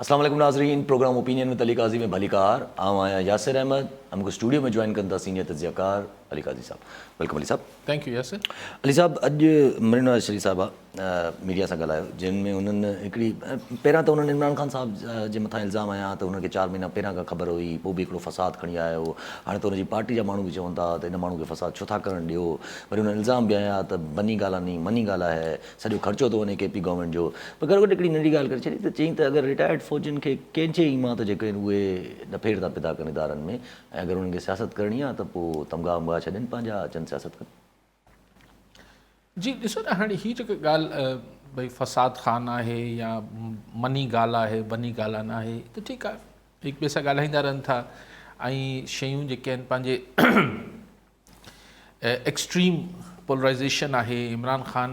अस्सलाम वालेकुम नाज़रीन, प्रोग्राम ओपिनियन में अली काजी में भली कार आम आया यासिर अहमद। हमको स्टूडियो में ज्वाइन कंदा सीनियर तजियाकार अली काजी साहब। वेलकम अली साहब। Thank you Yasir. अली साहब, अॼु मरीम नवाज़ शरीफ़ साहिबा मीडिया सां ॻाल्हायो, जिन में उन्हनि हिकिड़ी पहिरां त उन्हनि इमरान ख़ान साहब जे मथां इल्ज़ाम आया त उनखे 4 महीना पहिरां खां ख़बर हुई, पोइ बि हिकिड़ो फ़साद खणी आयो। हाणे त उनजी पार्टी जा माण्हू बि चवनि था त इन माण्हू खे फ़साद छो था करणु ॾियो। वरी उन्हनि इल्ज़ाम बि आया त बनी ॻाल्हि मनी ॻाल्हि आहे, सॼो ख़र्चो थो वञे KP गवर्नमेंट जो। पर गॾो गॾु हिकिड़ी नंढी ॻाल्हि करे छॾी त चई त अगरि रिटायर्ड फ़ौजियुनि खे कंहिंजे ईमा त जेके उहे डफेड़ था पैदा कनि इदारनि में, ऐं अगरि उन्हनि खे सियासत करणी आहे त पोइ तमगा वमगा छॾनि पंहिंजा अचनि सियासत कनि। जी ॾिसो न, हाणे हीअ जेका ॻाल्हि भई फ़साद ख़ान आहे या मनी ॻाल्हि आहे, बनी ॻाल्हि न आहे, त ठीकु आहे, हिक ॿिए सां ॻाल्हाईंदा रहनि था। ऐं शयूं जेके आहिनि पंहिंजे एक्सट्रीम पोलराइज़ेशन आहे। इमरान ख़ान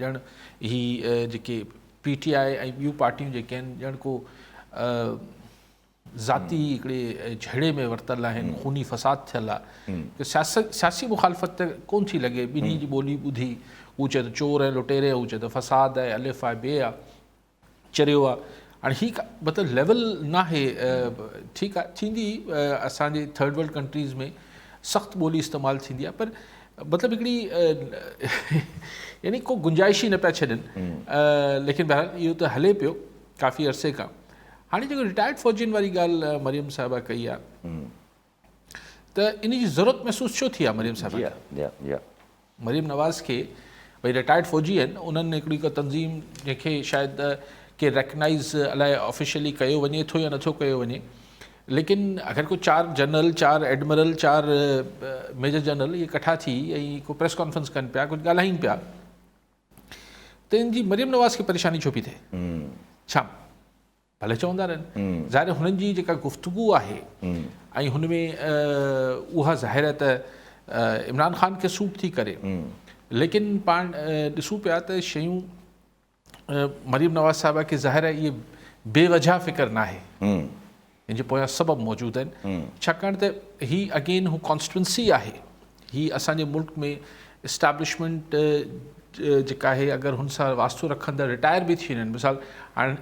ॼण ही जेके PTI ऐं ॿियूं पार्टियूं जेके आहिनि ॼण को ज़ाती हिकिड़े झेड़े में वरितल आहिनि, खूनी फ़साद थियल आहे। सियासी मुखालफ़त त कोन थी लॻे, ॿिन्ही जी ॿोली ॿुधी, हू चए त चोर ऐं लुटेरे, हू चए त फ़साद आहे, अलिफ़ आहे, बे आहे, चरियो आहे। हाणे हीअ मतिलबु लेवल न आहे। ठीकु आहे, थींदी असांजे थर्ड वर्ल्ड कंट्रीज़ में सख़्तु ॿोली इस्तेमालु थींदी आहे, पर मतिलबु हिकिड़ी यानी को गुंजाइश ई न पिया छॾनि। लेकिन बहरहाल इहो त हले पियो काफ़ी अरसे खां। हाणे जेको रिटायर्ड फ़ौजियुनि वारी ॻाल्हि मरियम साहिबा कई आहे, त इन जी ज़रूरत महसूसु छो थी आहे मरियम साहिबा? मरियम नवाज़ खे भई रिटायर्ड फ़ौजी आहिनि, उन्हनि हिकिड़ी का तंज़ीम जंहिंखे शायदि के रेकग्नाइज़ अलाए ऑफिशियली कयो वञे थो या नथो कयो वञे, लेकिन अगरि को 4 जनरल, 4 एडमिरल, 4 मेजर जनरल इहे इकट्ठा थी ऐं को प्रेस कॉन्फ्रेंस कनि पिया, कुझु ॻाल्हाइनि पिया, त इन जी मरियम नवाज़ खे परेशानी छो पई थिए? छा भले चवंदा रहनि, ज़ाहिर हुननि जी जेका गुफ़्तगू आहे ऐं हुन में उहा ज़ाहिर त इमरान ख़ान खे सूट थी करे, लेकिन पाण ॾिसूं पिया त शयूं मरियम नवाज़ साहिबा खे ज़ाहिर आहे इहे बेवजह फ़िक्र न आहे, इन जे पोयां सबब मौजूदु आहिनि। छाकाणि त ही अगेन हू कॉन्स्टिट्यूंसी आहे, ही असांजे मुल्क में इस्टेब्लिशमेंट जेका आहे, अगरि हुन सां वास्तो रखंदा रिटायर बि थी वञनि, मिसाल हाणे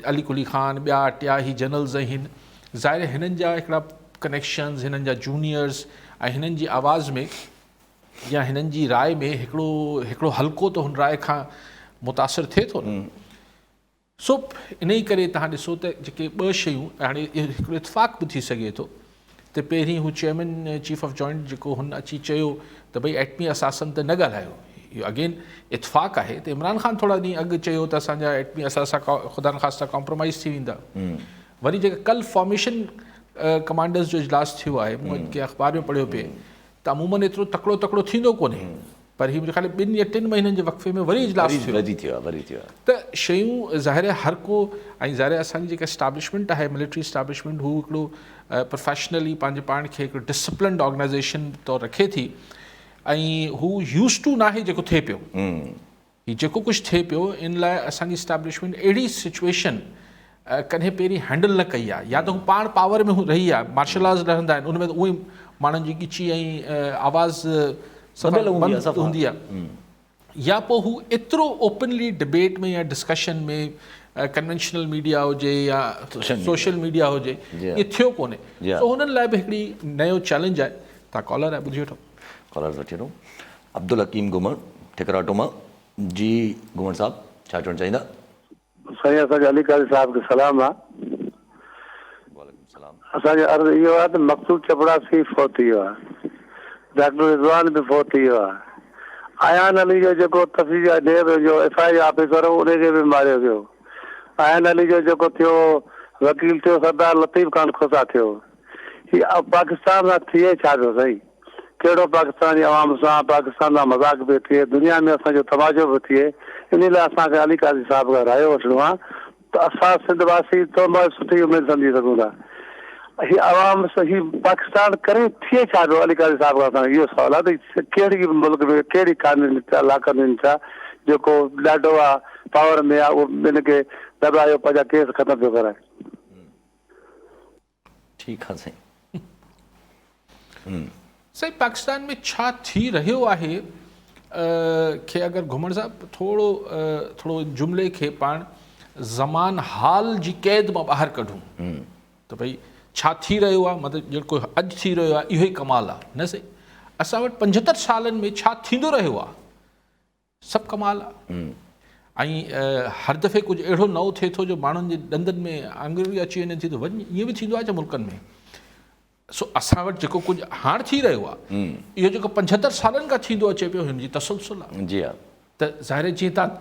अली कुली ख़ान, ॿिया टिया ही जनरल्स आहिनि, ज़ाहिर हिननि जा हिकिड़ा कनेक्शन्स, हिननि जा जूनियर्स ऐं हिननि जी आवाज़ में या हिननि जी राय में हिकिड़ो हल्को त हुन राय खां मुतासिर थिए थो न। सो इन ई करे तव्हां ॾिसो त जेके 2 शयूं, हाणे हिकिड़ो इतफ़ाक़ बि थी सघे थो त पहिरीं हू चेयरमैन चीफ ऑफ जॉइंट जेको हुन अची चयो त भई एटमी असासनि ते न ॻाल्हायो, इहो अगेन इतफ़ाक़ आहे। त इमरान ख़ान थोरा ॾींहं अॻु चयो त असांजा एटमी असासा ख़ुदा न ख़ास्ता कॉम्प्रोमाइज़ थी वेंदा। वरी जेका कल फॉर्मेशन कमांडर्स जो इजलास थियो आहे, मूं कंहिं अख़बार में पढ़ियो पिए त अमूमन एतिरो तकिड़ो थींदो कोन्हे, पर हीअ मुंहिंजे ख़्याल 2 या 3 महीननि जे वक़्फ़े में वरी इजलास थियो। त शयूं ज़ाहिर हर को, ऐं ज़ाहिर असांजी जेका इस्टेब्लिशमेंट आहे, मिलिट्री इस्टेब्लिशमेंट, हू हिकिड़ो प्रोफेशनली पंहिंजे पाण खे हिकिड़ो डिसिप्लिन्ड ऑर्गेनाइज़ेशन तौरु रखे थी, ऐं हू यूज़ टू न आहे जेको थिए पियो। हीउ जेको कुझु थिए पियो, इन लाइ असांजी इस्टेब्लिशमेंट अहिड़ी सिचुएशन कॾहिं पहिरीं हैंडल न कई आहे। या त हू पाण पावर में रही आहे, मार्शल आर्ट्स रहंदा आहिनि, उनमें उहे माण्हुनि जी ॻिची ऐं आवाज़ बंदि हूंदी आहे, या पोइ हू एतिरो ओपनली डिबेट में या डिस्कशन में कन्वेंशनल मीडिया हुजे या सोशल मीडिया हुजे, इहो थियो कोन्हे। सो हुननि लाइ बि हिकिड़ी नयो चैलेंज आहे। तव्हां कॉलर आहे, ॿुधी वठो। कॉलर वठी वठो। अब्दुल हकीम घुमण ठिकराटो मां। जी घुमण साहब, छा चवणु चाहींदा? साईं, असांजे अली काज़ी साहब खे सलाम आहे। वालेकुम सलाम। असांजो अर्ज़ु इहो आहे त मक़सूद चपड़ासी फ़ौत थी वियो आहे, डॉक्टर रिज़वान बि फ़ौत थी वियो आहे, आयान अली जो जेको तफ़सील जो FI ऑफिसर हो उनखे बि मारियो वियो, आयान अली जो जेको थियो वकील थियो सरदार लतीफ़ ख़ान खोसा थियो। हीअ पाकिस्तान सां थिए छा पियो साईं? कहिड़ो पाकिस्तान जी आवाम सां पाकिस्तान सां मज़ाक बि थिए, दुनिया में असांजो तमाशो बि थिए। इन लाइ असांखे अली काज़ी साहब खां रायो वठिणो आहे त असां सिंधवासी तो सुठी उमेदु सम्झी सघूं था। ही आवाम ही पाकिस्तान करे थिए छा पियो? अली काज़ी साहब खां असांजो इहो सुवालु आहे त कहिड़ी मुल्क में कहिड़ी कानून इलाइक़नि में छा जेको ॾाढो आहे पावर में आहे, उहो हिनखे दॿायो, पंहिंजा केस ख़तमु पियो कराए। ठीकु आहे साईं। साईं, पाकिस्तान में छा थी रहियो आहे खे अगरि घुमण सां थोरो जुमिले खे पाण ज़मान हाल जी क़ैद मां ॿाहिरि कढूं त भई छा थी रहियो आहे, मतिलबु जेको अॼु थी रहियो आहे इहो ई कमाल आहे न सही। असां वटि 75 सालनि में छा थींदो रहियो आहे सभु कमाल आहे। ऐं हर दफ़े कुझु अहिड़ो नओं थिए थो जो माण्हुनि जे ॾंदनि में आङुरियूं अची वञनि थी थो वञे, ईअं बि थींदो आहे छा मुल्कनि में। सो असां वटि जेको कुझु हाणे थी रहियो आहे इहो जेको 75 सालनि खां थींदो अचे पियो हिन जी तसलसल आहे। जी हा। त ज़ाहिर जीअं तव्हां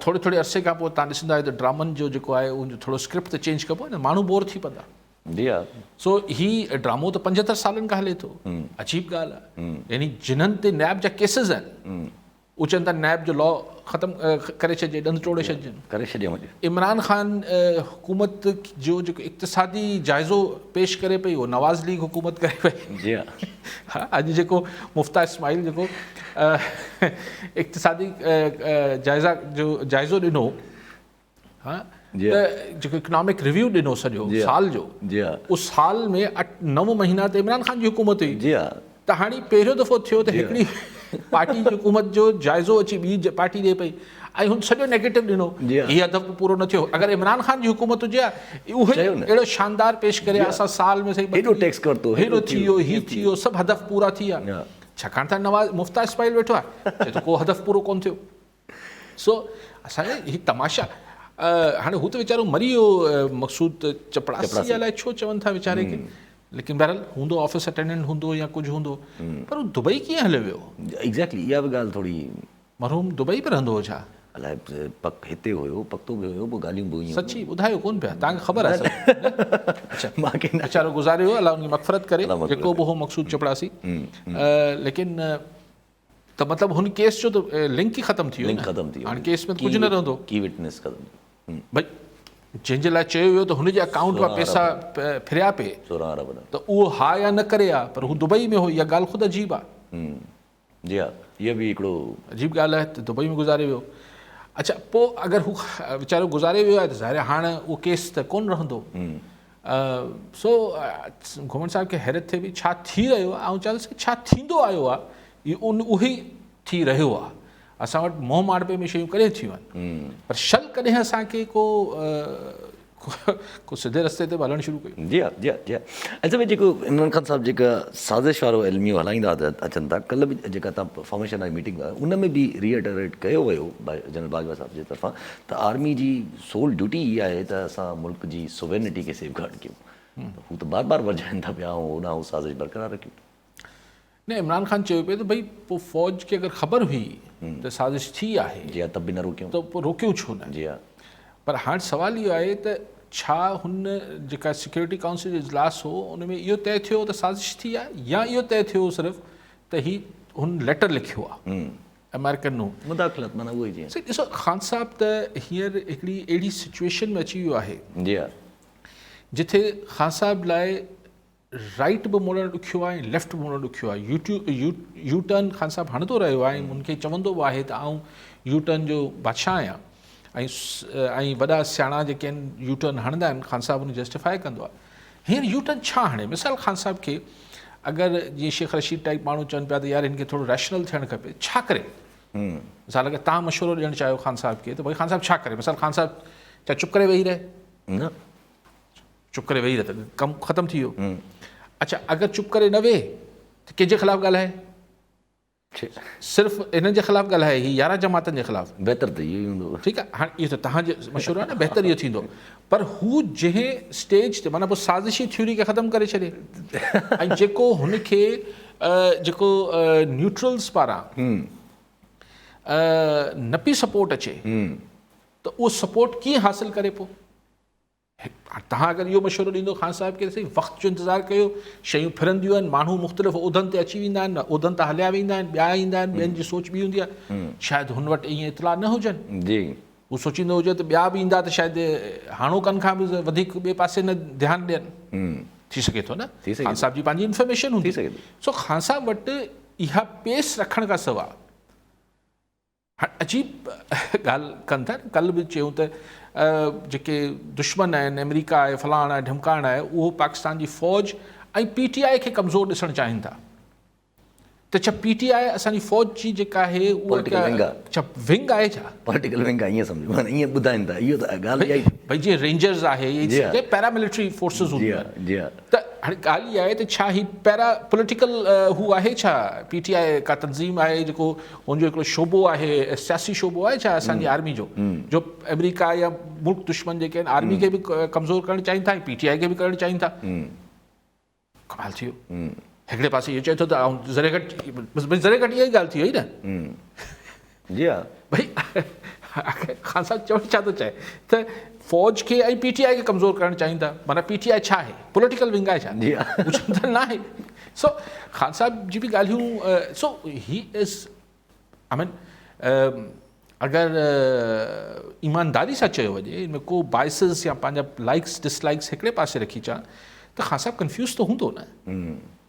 थोरे थोरे अरसे खां पोइ तव्हां ॾिसंदा आहियो त ड्रामनि जो जेको आहे उनजो थोरो स्क्रिप्ट त चेंज कबो न, माण्हू बोर थी पवंदा। जी हा। सो ही ड्रामो त 75 सालनि खां हले थो, अजीब ॻाल्हि आहे। यानी जिन्हनि ते नैब जा केसिस आहिनि उहे चवनि था नैब जो लॉ ख़तमु करे छॾिजे, ॾंद टोड़े छॾिजे। करे छॾियो। इमरान ख़ान हुकूमत जो जेको इक़्तिसादी जाइज़ो पेश करे पई उहो नवाज़ लीग हुकूमत करे पई। जी हा। हा, अॼु जेको मुफ्ता इस्माइल जेको इक़्तिसादी जाइज़ो ॾिनो, हा, त जेको इकनॉमिक रिव्यू ॾिनो सॼो साल जो, जी हा, उस साल में 9 महीना त इमरान ख़ान जी हुकूमत हुई। जी हा। त हाणे पहिरियों दफ़ो थियो त हिकिड़ी पार्टी जी हुकूमत जो जाइज़ो अची ॿी पार्टी ॾिए पई ऐं हुन सॼो नेगेटिव ॾिनो, हीअ हदफ़ पूरो न थियो। अगरि इमरान ख़ान जी हुकूमत हुजे हा उहो अहिड़ो शानदार पेश करे असां साल में सही हेॾो टैक्स करतो, हेॾो थी वियो, हीअ थी वियो, सभु हदफ़ पूरा थी विया। छाकाणि त नवाज़ मुफ्ता इस्माइल वेठो आहे चए थो को हदफ़ पूरो कोन थियो। सो असांजे हीउ तमाशा हाणे हू त वीचारो मरी वियो मक़सूद चपड़ासी अलाए छो चवनि था वीचारे खे, लेकिन बहरहाल हूंदो ऑफिस अटेंडेंट हूंदो या कुझु हूंदो, पर हू दुबई कीअं हलियो वियो? एग्ज़ैक्टली, इहा बि ॻाल्हि थोरी। मरहूम दुबई पे रहंदो हो छा? अलाए पक हिते हुयो, पकतो बि हुयो, पोइ ॻाल्हियूं बि हुयूं। सची ॿुधायो कोन पिया, तव्हांखे ख़बर आहे? अच्छा, मूंखे न वीचारो गुज़ारियो, अलाह उनजी मग़फ़िरत करे, जेको बि हो मक़सूद चपड़ासी। लेकिन त मतिलबु हुन केस जो त लिंक ई ख़तमु थी वियो, लिंक ख़तमु थी वियो, हाणे केस में कुझु न रहंदो। की विटनेस ख़तमु भई जंहिंजे लाइ चयो वियो त हुनजे अकाउंट मां पैसा फिरिया पे, 16 अरब त उहो हा या न करे आहे, पर हू दुबई में हो, इहा ॻाल्हि ख़ुदि अजीब आहे। जी हा, इहा बि हिकिड़ो अजीब ॻाल्हि आहे त दुबई में गुज़ारे वियो। अच्छा, पोइ अगरि हू वीचारो गुज़ारे वियो आहे त ज़ाहिर हाणे उहो केस त कोन रहंदो। सो घुमण साहिब खे हैरत थिए बि छा थी रहियो आहे, ऐं चवंदासीं छा थींदो आयो आहे, इहो उहो ई थी रहियो आहे। असां वटि मोह माड़बे में शयूं कॾहिं थियूं आहिनि, पर शल कॾहिं असांखे को सिधे रस्ते ते हलणु शुरू कयूं। जी हा, जी हा, जी हा। अच्छा भई जेको इमरान ख़ान साहिबु जेका साज़िश वारो एल्मियो हलाईंदा अचनि था, कल्ह बि जेका तव्हां फॉर्मेशन वारी मीटिंग आहे उन में बि रीअटरेट कयो वियो जनरल बाजवा साहिब जे तरफ़ां त आर्मी जी सोल ड्यूटी इहा आहे त असां मुल्क जी सोवेनिटी खे सेफ गार्ड कयूं। हू त बार बार वॼाइनि था पिया ऐं उन साज़िश बरक़रार रखियूं। न, इमरान ख़ान चयो पियो त भई पोइ फ़ौज खे अगरि ख़बर हुई त साज़िश थी आहे, जी हा, तब बि न रोकियूं, त पोइ रोकियूं छो न? जी हा। पर हाणे सुवालु इहो आहे त छा हुन जेका सिक्योरिटी काउंसिल जो इजलास हो उन में इहो तइ थियो त साज़िश थी आहे, या इहो तइ थियो सिर्फ़ु त ही हुन लेटर लिखियो आहे अमेरिकन नो मुदाख़लत, माना उहो ई जीअं। ॾिसो ख़ान साहिब त हींअर हिकिड़ी अहिड़ी सिचुएशन में अची वियो आहे जी हा, जिथे ख़ान साहिब लाइ राइट बि मोड़णु ॾुखियो आहे ऐं लेफ्ट बि मोड़णु ॾुखियो आहे। यू टर्न ख़ान साहिबु हणंदो रहियो आहे ऐं हुनखे चवंदो बि आहे त आउं यू टर्न जो बादशाह आहियां, ऐं वॾा सियाणा जेके आहिनि यू टर्न हणंदा आहिनि, ख़ान साहिबु हुन जस्टिफाई कंदो आहे। हींअर यू टर्न छा हणे? मिसाल ख़ान साहिब खे अगरि जीअं शेख रशीद टाइप माण्हू चवनि पिया त यार हिनखे थोरो रैशनल थियणु खपे, छा करे? मिसाल अगरि तव्हां मशवरो ॾियणु चाहियो ख़ान साहिब खे त भई ख़ान साहिबु छा करे? मिसाल ख़ान साहिबु चाहे चुप करे वेही रहे, न चुप करे वेही रहे त कमु ख़तमु थी वियो। अच्छा, अगरि चुप करे न वेहे त कंहिंजे ख़िलाफ़ु ॻाल्हाए? सिर्फ़ु इन्हनि जे ख़िलाफ़ु ॻाल्हाए, ही 11 जमातनि जे ख़िलाफ़ु? बहितर त इहो ई हूंदो। ठीकु आहे, हाणे इहो त तव्हांजो मशवरो आहे न, बहितर इहो थींदो। पर हू जंहिं स्टेज ते माना पोइ साज़िशी थ्योरी खे ख़तमु करे छॾे ऐं जेको हुनखे जेको न्यूट्रल्स पारां न पई सपोर्ट अचे त उहो सपोर्ट कीअं हासिलु करे? पोइ तव्हां अगरि इहो मशवरो ॾींदो ख़ान साहिब खे, सही वक़्तु जो इंतज़ारु कयो, शयूं फिरंदियूं आहिनि, माण्हू मुख़्तलिफ़ उहिदनि ते अची वेंदा आहिनि, उहिदनि तां हलिया वेंदा आहिनि, ॿिया ईंदा आहिनि, ॿियनि जी सोच ॿी हूंदी आहे। शायदि हुन वटि ईअं इतला न हुजनि, जी हू सोचींदो हुजे त ॿिया बि ईंदा त शायदि हाणोकनि खां बि वधीक ॿिए पासे न ध्यानु ॾियनि, थी सघे थो न। ख़ान साहिब जी पंहिंजी इंफॉर्मेशन हूंदी। सो ख़ान साहिब वटि इहा पेस रखण खां सवाइ हाणे अजीब ॻाल्हि कनि था। कल्ह बि चयूं त जेके दुश्मन आहिनि, अमेरिका आहे, फलाण आहे, ढमकाइण आहे, उहो पाकिस्तान जी फ़ौज ऐं PTI खे कमज़ोर ॾिसणु चाहिनि था। त छा PTI असांजी फ़ौज जी जेका आहे उहा Political wing आहे। छा विंग आहे छा? पॉलिटिकल विंग आहे, ईअं सम्झो, माना ईअं ॿुधाइनि था, इहो त ॻाल्हि इहा ई। भई जीअं रेंजर्स आहे, जी हा। पैरामिलिट्री फोर्सिस जी हूंदियूं हा, आहिनि, जी हा। त हाणे ॻाल्हि इहा आहे त छा ही पैरा पॉलिटिकल हू आहे छा? PTI का तंज़ीम आहे जेको हुनजो हिकिड़ो शोबो आहे, सियासी शोबो आहे छा असांजी आर्मी जो अमेरिका या मुल्क दुश्मन जेके आहिनि आर्मी खे बि कमज़ोर करणु चाहिनि था, PTI खे बि करणु चाहिनि था? कमाल थी वियो। हिकिड़े पासे इहो चए थो त ज़रे घटि इहा ई ॻाल्हि थी वई न। जी हा। भई ख़ान साहब चवणु छा थो चए त फ़ौज खे ऐं PTI खे कमज़ोर करणु चाहिनि था, माना PTI छा आहे? पॉलिटिकल विंग आहे छा? जी हा। न आहे। सो ख़ान साहब जी बि ॻाल्हियूं, सो ही इज़ आई मीन अगरि ईमानदारी सां चयो वञे, इनमें को बाइसिस या पंहिंजा लाइक्स डिसलाइक्स हिकिड़े पासे रखी अचां त ख़ान साहब कंफ्यूज़ त हूंदो न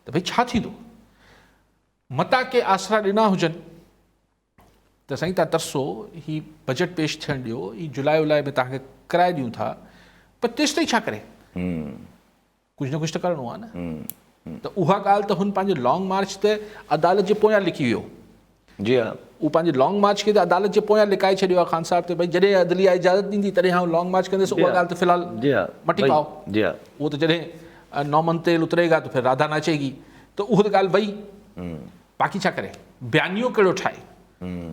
त भई छा थींदो। मता के आसरा ॾिना हुजनि त साईं तव्हां तरसो, ही बजट पेश थियणु ॾियो, ही जुलाई वुलाई में तव्हांखे कराए ॾियूं था, पर तेसि ताईं छा करे? कुझु न कुझु त करिणो आहे न। त उहा ॻाल्हि त हुन पंहिंजो लॉन्ग मार्च ते अदालत जे पोयां लिखी वियो। जी हा। उहो पंहिंजे लॉन्ग मार्च खे त अदालत जे पोयां लिकाए छॾियो आहे ख़ान साहब ते, भई जॾहिं अदलिया इजाज़त ॾींदी तॾहिं आउं लॉन्ग मार्च कंदुसि, उहा ॻाल्हि त फ़िलहाल जी हा। मटी पाओ। जी हा। वो तो जॾहिं नौमन तेल उतरेगा तो फिर राधा नाचेगी, तो उहो त ॻाल्हि वई। बाक़ी छा करे? बयानियो कहिड़ो ठाहे?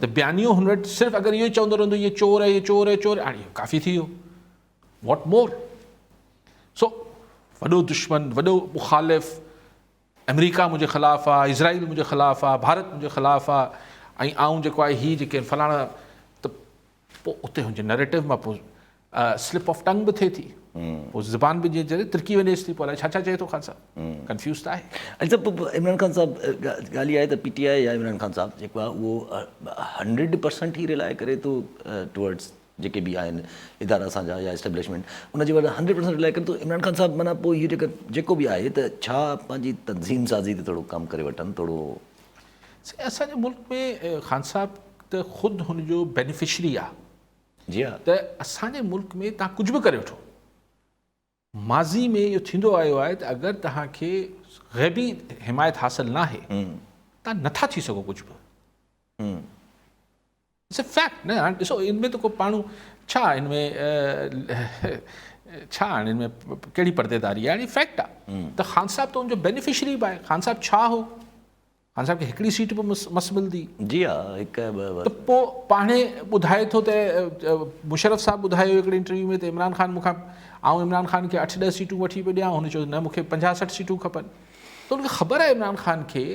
त बयानियो हुन वटि सिर्फ़ु अगरि इहो ई चवंदो रहंदो इहे चोर आहे, इहे चोर आहे, चोर, हाणे इहो काफ़ी थी वियो। What more? सो वॾो दुश्मन, वॾो मुखालिफ़, अमेरिका मुंहिंजे ख़िलाफ़ु आहे, इज़राइल मुंहिंजे ख़िलाफ़ु आहे, भारत मुंहिंजे ख़िलाफ़ु आहे, ऐं आऊं जेको आहे हीअ जेके फलाणा, त पोइ उते हुनजे नैरेटिव मां पोइ स्लिप ऑफ टंग बि थिए थी, पोइ ज़बान बि जीअं चए तिरकी वञेसि थी, पोइ अलाए छा छा चए थो ख़ान साहब। कंफ्यूज़ त आहे। अच्छा, पोइ इमरान ख़ान साहब, ॻाल्हि इहा आहे त PTI या इमरान ख़ान साहब जेको आहे उहो 100% ई रिलाए करे थो टुवर्ड्स जेके बि आहिनि इदारा असांजा या एस्टेब्लिशमेंट, उनजे वटि 100% रिलाए करे थो इमरान ख़ान साहब। माना पोइ इहो जेको बि आहे त छा पंहिंजी तंज़ीम साज़ी ते थोरो कमु करे वठनि थोरो? असांजे मुल्क में ख़ान साहब त ख़ुदि हुनजो बेनिफिशरी आहे। जी हा। त असांजे मुल्क में तव्हां कुझु बि करे वठो, माज़ी में इहो थींदो आयो आहे त अगरि तव्हांखे ग़ैबी हिमायत हासिल न आहे तव्हां नथा थी सघो कुझु बि। इट्स अ फैक्ट न। हाणे ॾिसो, इनमें त को माण्हू छा इनमें छा हाणे इनमें कहिड़ी पर्देदारी आहे? हाणे फैक्ट आहे त ख़ान साहब त हुनजो बेनिफिशरी बि आहे। ख़ान साहब छा हो? ख़ान साहब खे हिकिड़ी सीट बि मस मिलंदी। जी हा, हिकु त पोइ पाणे ॿुधाए थो त मुशरफ साहब ॿुधायो हिकिड़े इंटरव्यू में त इमरान ख़ान मूंखां, आउं इमरान ख़ान खे 8-10 सीटूं वठी पियो ॾियां, हुन चयो न मूंखे 50-60 सीटूं खपनि। त हुनखे ख़बर आहे इमरान ख़ान खे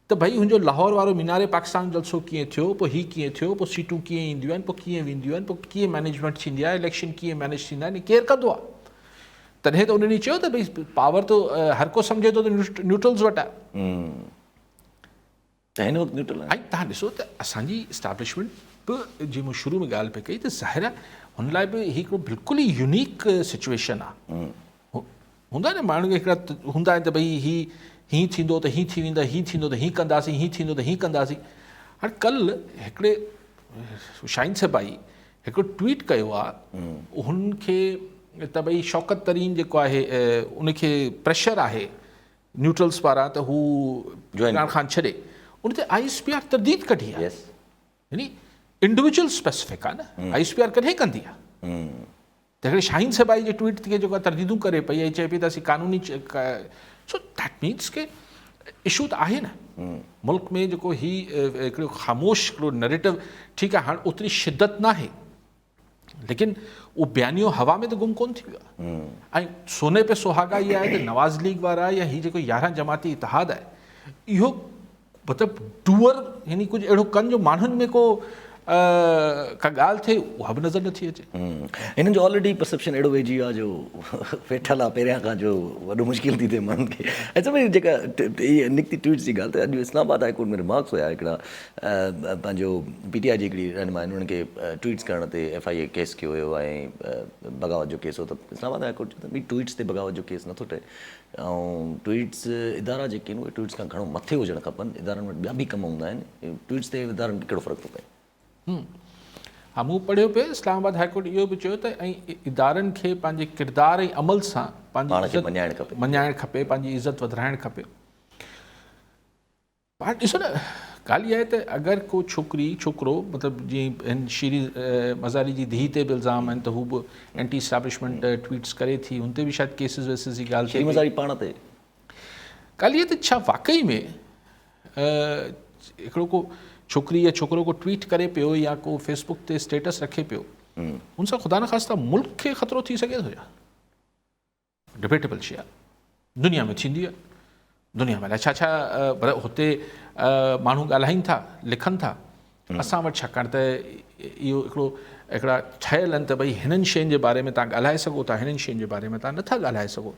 त भई हुनजो लाहौर वारो मीनारे पाकिस्तान जलसो कीअं थियो, पोइ हीअ कीअं थियो, पोइ सीटूं कीअं ईंदियूं आहिनि, पोइ कीअं वेंदियूं आहिनि, पोइ कीअं मैनेजमेंट थींदी आहे, इलेक्शन कीअं मैनेज थींदा आहिनि, केरु कंदो आहे। तॾहिं त उन्हनि चयो त भई पावर त हर को सम्झे थो त न्यूट्रल्स वटि आहे। ऐं तव्हां ॾिसो त असांजी इस्टेब्लिशमेंट बि जीअं मूं शुरू में ॻाल्हि पई कई त ज़ाहिर आहे हुन लाइ बि हिकिड़ो बिल्कुलु ई यूनिक सिचुएशन आहे। हूंदा न माण्हू खे हिकिड़ा हूंदा आहिनि त भई हीअं थींदो त हीअं थी वेंदा, हीअं थींदो त हीअं कंदासीं, हीअं थींदो त हीअं कंदासीं। हाणे कल्ह हिकिड़े शाहीन सबाई हिकिड़ो ट्वीट कयो आहे, हुनखे त भई शौकत तरीन जेको आहे उनखे प्रेशर आहे न्यूट्रल्स पारां त हू इमरान ख़ान छॾे, उन ते ISPR तरदीद कढी आहे। यानी इंडिविजुअल स्पेसिफिक आहे न, ISPR कॾहिं कंदी आहे। त हिकिड़े शाहीन सबाई जे ट्वीट खे जेको आहे तरदीदूं करे पई ऐं चए पई त असीं कानूनी, सो दैट मीन्स के इशू त आहे न मुल्क में जेको ही हिकिड़ो ख़ामोश हिकिड़ो नैरेटिव। ठीकु आहे, हाणे ओतिरी शिदत न आहे, लेकिन उहो बयानियो हवा में त गुम कोन थी वियो आहे। ऐं सोने पे सुहागा इहा आहे त नवाज़ लीग वारा या हीअ जेको 11 जमाती इतिहाद आहे, इहो मतिलबु डूअर यानी कुझु अहिड़ो कनि जो माण्हुनि में को का ॻाल्हि थिए उहा बि नज़र नथी अचे। हिननि जो ऑलरेडी परसेप्शन अहिड़ो वेझी वियो आहे जो वेठल आहे पहिरियां खां, जो वॾो मुश्किल थी थिए माण्हुनि खे। अच्छा भई जेका इहा निकिती ट्वीट जी ॻाल्हि, त अॼु इस्लामाबाद हाई कोर्ट में रिमार्क्स हुया हिकिड़ा पंहिंजो PTI जी हिकिड़ी रहनुमा आहिनि, उन्हनि खे ट्वीट्स करण ते FIA केस कयो हुयो ऐं बग़ावत जो केस हो। त इस्लामाबाद हाई कोर्ट चयो त भई ट्वीट्स ते बग़ावत जो केस नथो ठहे, ऐं ट्वीट्स इदारा जेके आहिनि उहे ट्वीट्स खां घणो मथे हुजणु खपनि। इदारनि वटि ॿिया बि कम हूंदा आहिनि, ट्वीट्स ते इदारनि खे कहिड़ो फ़र्क़ु थो पए? हा, मूं पढ़ियो पियो इस्लामाबाद हाईकोर्ट इहो बि चयो त ऐं इदारनि खे पंहिंजे किरदार ऐं अमल सां पंहिंजी मञाइणु खपे, पंहिंजी इज़त वधाइणु खपे। पाण ॾिसो न, ॻाल्हि इहा आहे त अगरि को छोकिरी छोकिरो मतिलबु जीअं हिन शीरी मज़ारी जी धीउ ते बि इल्ज़ाम आहिनि त हू बि एंटी एस्टैब्लिशमेंट ट्वीट्स करे थी, हुन ते बि शायदि केसिस वेसिस जी ॻाल्हि शीरी थिए मज़ारी पाण ते। ॻाल्हि इहा त छा वाकई में हिकिड़ो को छोकिरी या छोकिरो को ट्वीट करे पियो या को फेसबुक ते स्टेटस रखे पियो, हुन सां ख़ुदा न ख़ास्ता मुल्क खे ख़तरो थी सघे थो छा? डिबेटेबल शइ आहे, दुनिया में थींदी आहे, दुनिया में छा छा हुते माण्हू ॻाल्हाइनि था, लिखनि था, असां वटि छाकाणि त इहो हिकिड़ा ठहियल आहिनि त भई हिननि शयुनि जे बारे में तव्हां ॻाल्हाए सघो था, हिननि शयुनि जे बारे में तव्हां नथा ॻाल्हाए सघो।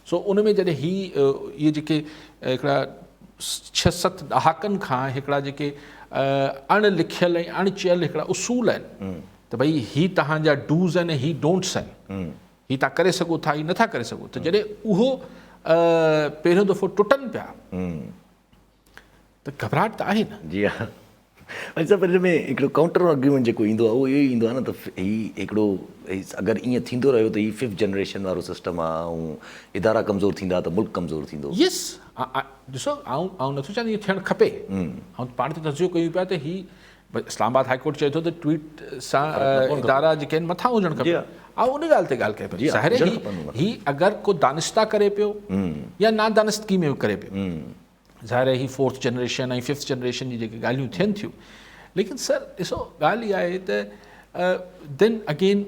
सो उन में जॾहिं इहे जेके हिकिड़ा 6-7 ॾहाकनि खां हिकिड़ा जेके अणलिखियल ऐं अणचयल हिकिड़ा उसूल आहिनि त भई ही तव्हांजा डूज़ आहिनि, ही डोंट्स आहिनि, ही तव्हां करे सघो था, ही नथा करे सघो, त जॾहिं उहो पहिरियों दफ़ो टुटनि पिया त घबराहट त आहे न। जी हा, अच्छा, पर हिन में हिकिड़ो काउंटर आर्ग्यूमेंट जेको ईंदो आहे उहो इहो ई ईंदो आहे न त हीउ हिकिड़ो अगरि ईअं थींदो रहियो त हीउ 5th जनरेशन वारो सिस्टम आहे ऐं इदारा कमज़ोर थींदा त मुल्क कमज़ोर थींदो। यस, ॾिसो आउं नथो चाहियां इहो थियणु खपे, ऐं पाण ते तवजो कयूं पिया त हीउ इस्लामाबाद हाई कोर्ट चए थो त ट्वीट सां इदारा जेके आहिनि मथां हुजणु खपे। ऐं उन ॻाल्हि ते ॻाल्हि कए पियो, ज़ाहिर आहे ही अगरि को दानिस्ता करे पियो या नादानिस्तगी में करे पियो, ज़ाहिर आहे ही 4th जनरेशन ऐं 5th जनरेशन जी जेके ॻाल्हियूं थियनि थियूं, लेकिन सर ॾिसो ॻाल्हि इहा आहे त देन अगेन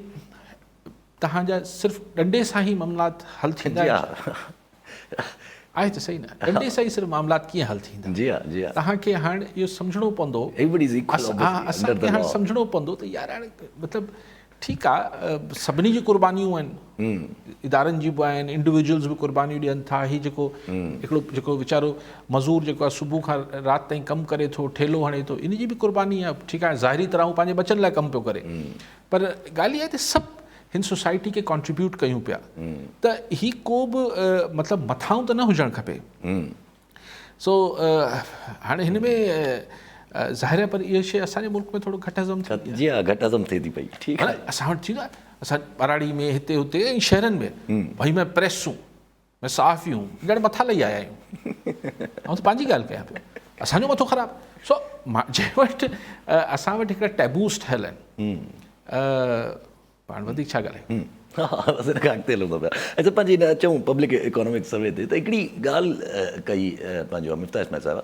तव्हांजा सिर्फ़ु डंडे सां ई मामलात हल थींदा आहे त सही न, डंडे सां ई सिर्फ़ु मामलात कीअं हल थींदा? जी हा, जी हा, तव्हांखे हाणे इहो सम्झणो पवंदो, असांखे हाणे सम्झणो पवंदो त यार हाणे मतिलबु ठीकु आहे, सभिनी जी कुर्बानियूं आहिनि, इदारनि जी बि आहिनि, इंडिविजुअल्स बि कुर्बानियूं ॾियनि था। हीउ हिकिड़ो जेको वीचारो मज़ूर जेको आहे सुबुह खां राति ताईं कमु करे थो, ठेलो हणे थो, इन जी बि कुर्बानी आहे। ठीकु आहे, ज़ाहिरी तरह हू पंहिंजे बचनि लाइ कमु पियो करे, पर ॻाल्हि इहा आहे त सभु हिन सोसाइटी खे कॉन्ट्रीब्यूट कयूं पिया, त ही को बि मतिलबु मथां त न हुजणु खपे। सो हाणे हिन में ज़ाहिर आहे, पर इहा शइ असांजे मुल्क में थोरो घटि हज़म थी। जी हा, घटि हज़म थिए थी पई। ठीकु आहे, असां वटि थींदो आहे, असां ॿराड़ी में हिते हुते ऐं शहरनि में भई मैं प्रेसूं, मैं सहाफ़ियूं ॼण मथां लही आया आहियूं, ऐं त पंहिंजी ॻाल्हि कयां पियो, असांजो मथो ख़राबु। सो जंहिं वटि असां वटि हिकिड़ा टैबूस ठहियल आहिनि, पाण वधीक छा ॻाल्हायूं, हा, बसि हिन खां अॻिते हलंदो पिया। अच्छा, पंहिंजी हिन अचूं पब्लिक इकोनॉमिक सर्वे ते त हिकिड़ी ॻाल्हि कई पंहिंजो मिफ्ता इस्माइल साहिबु।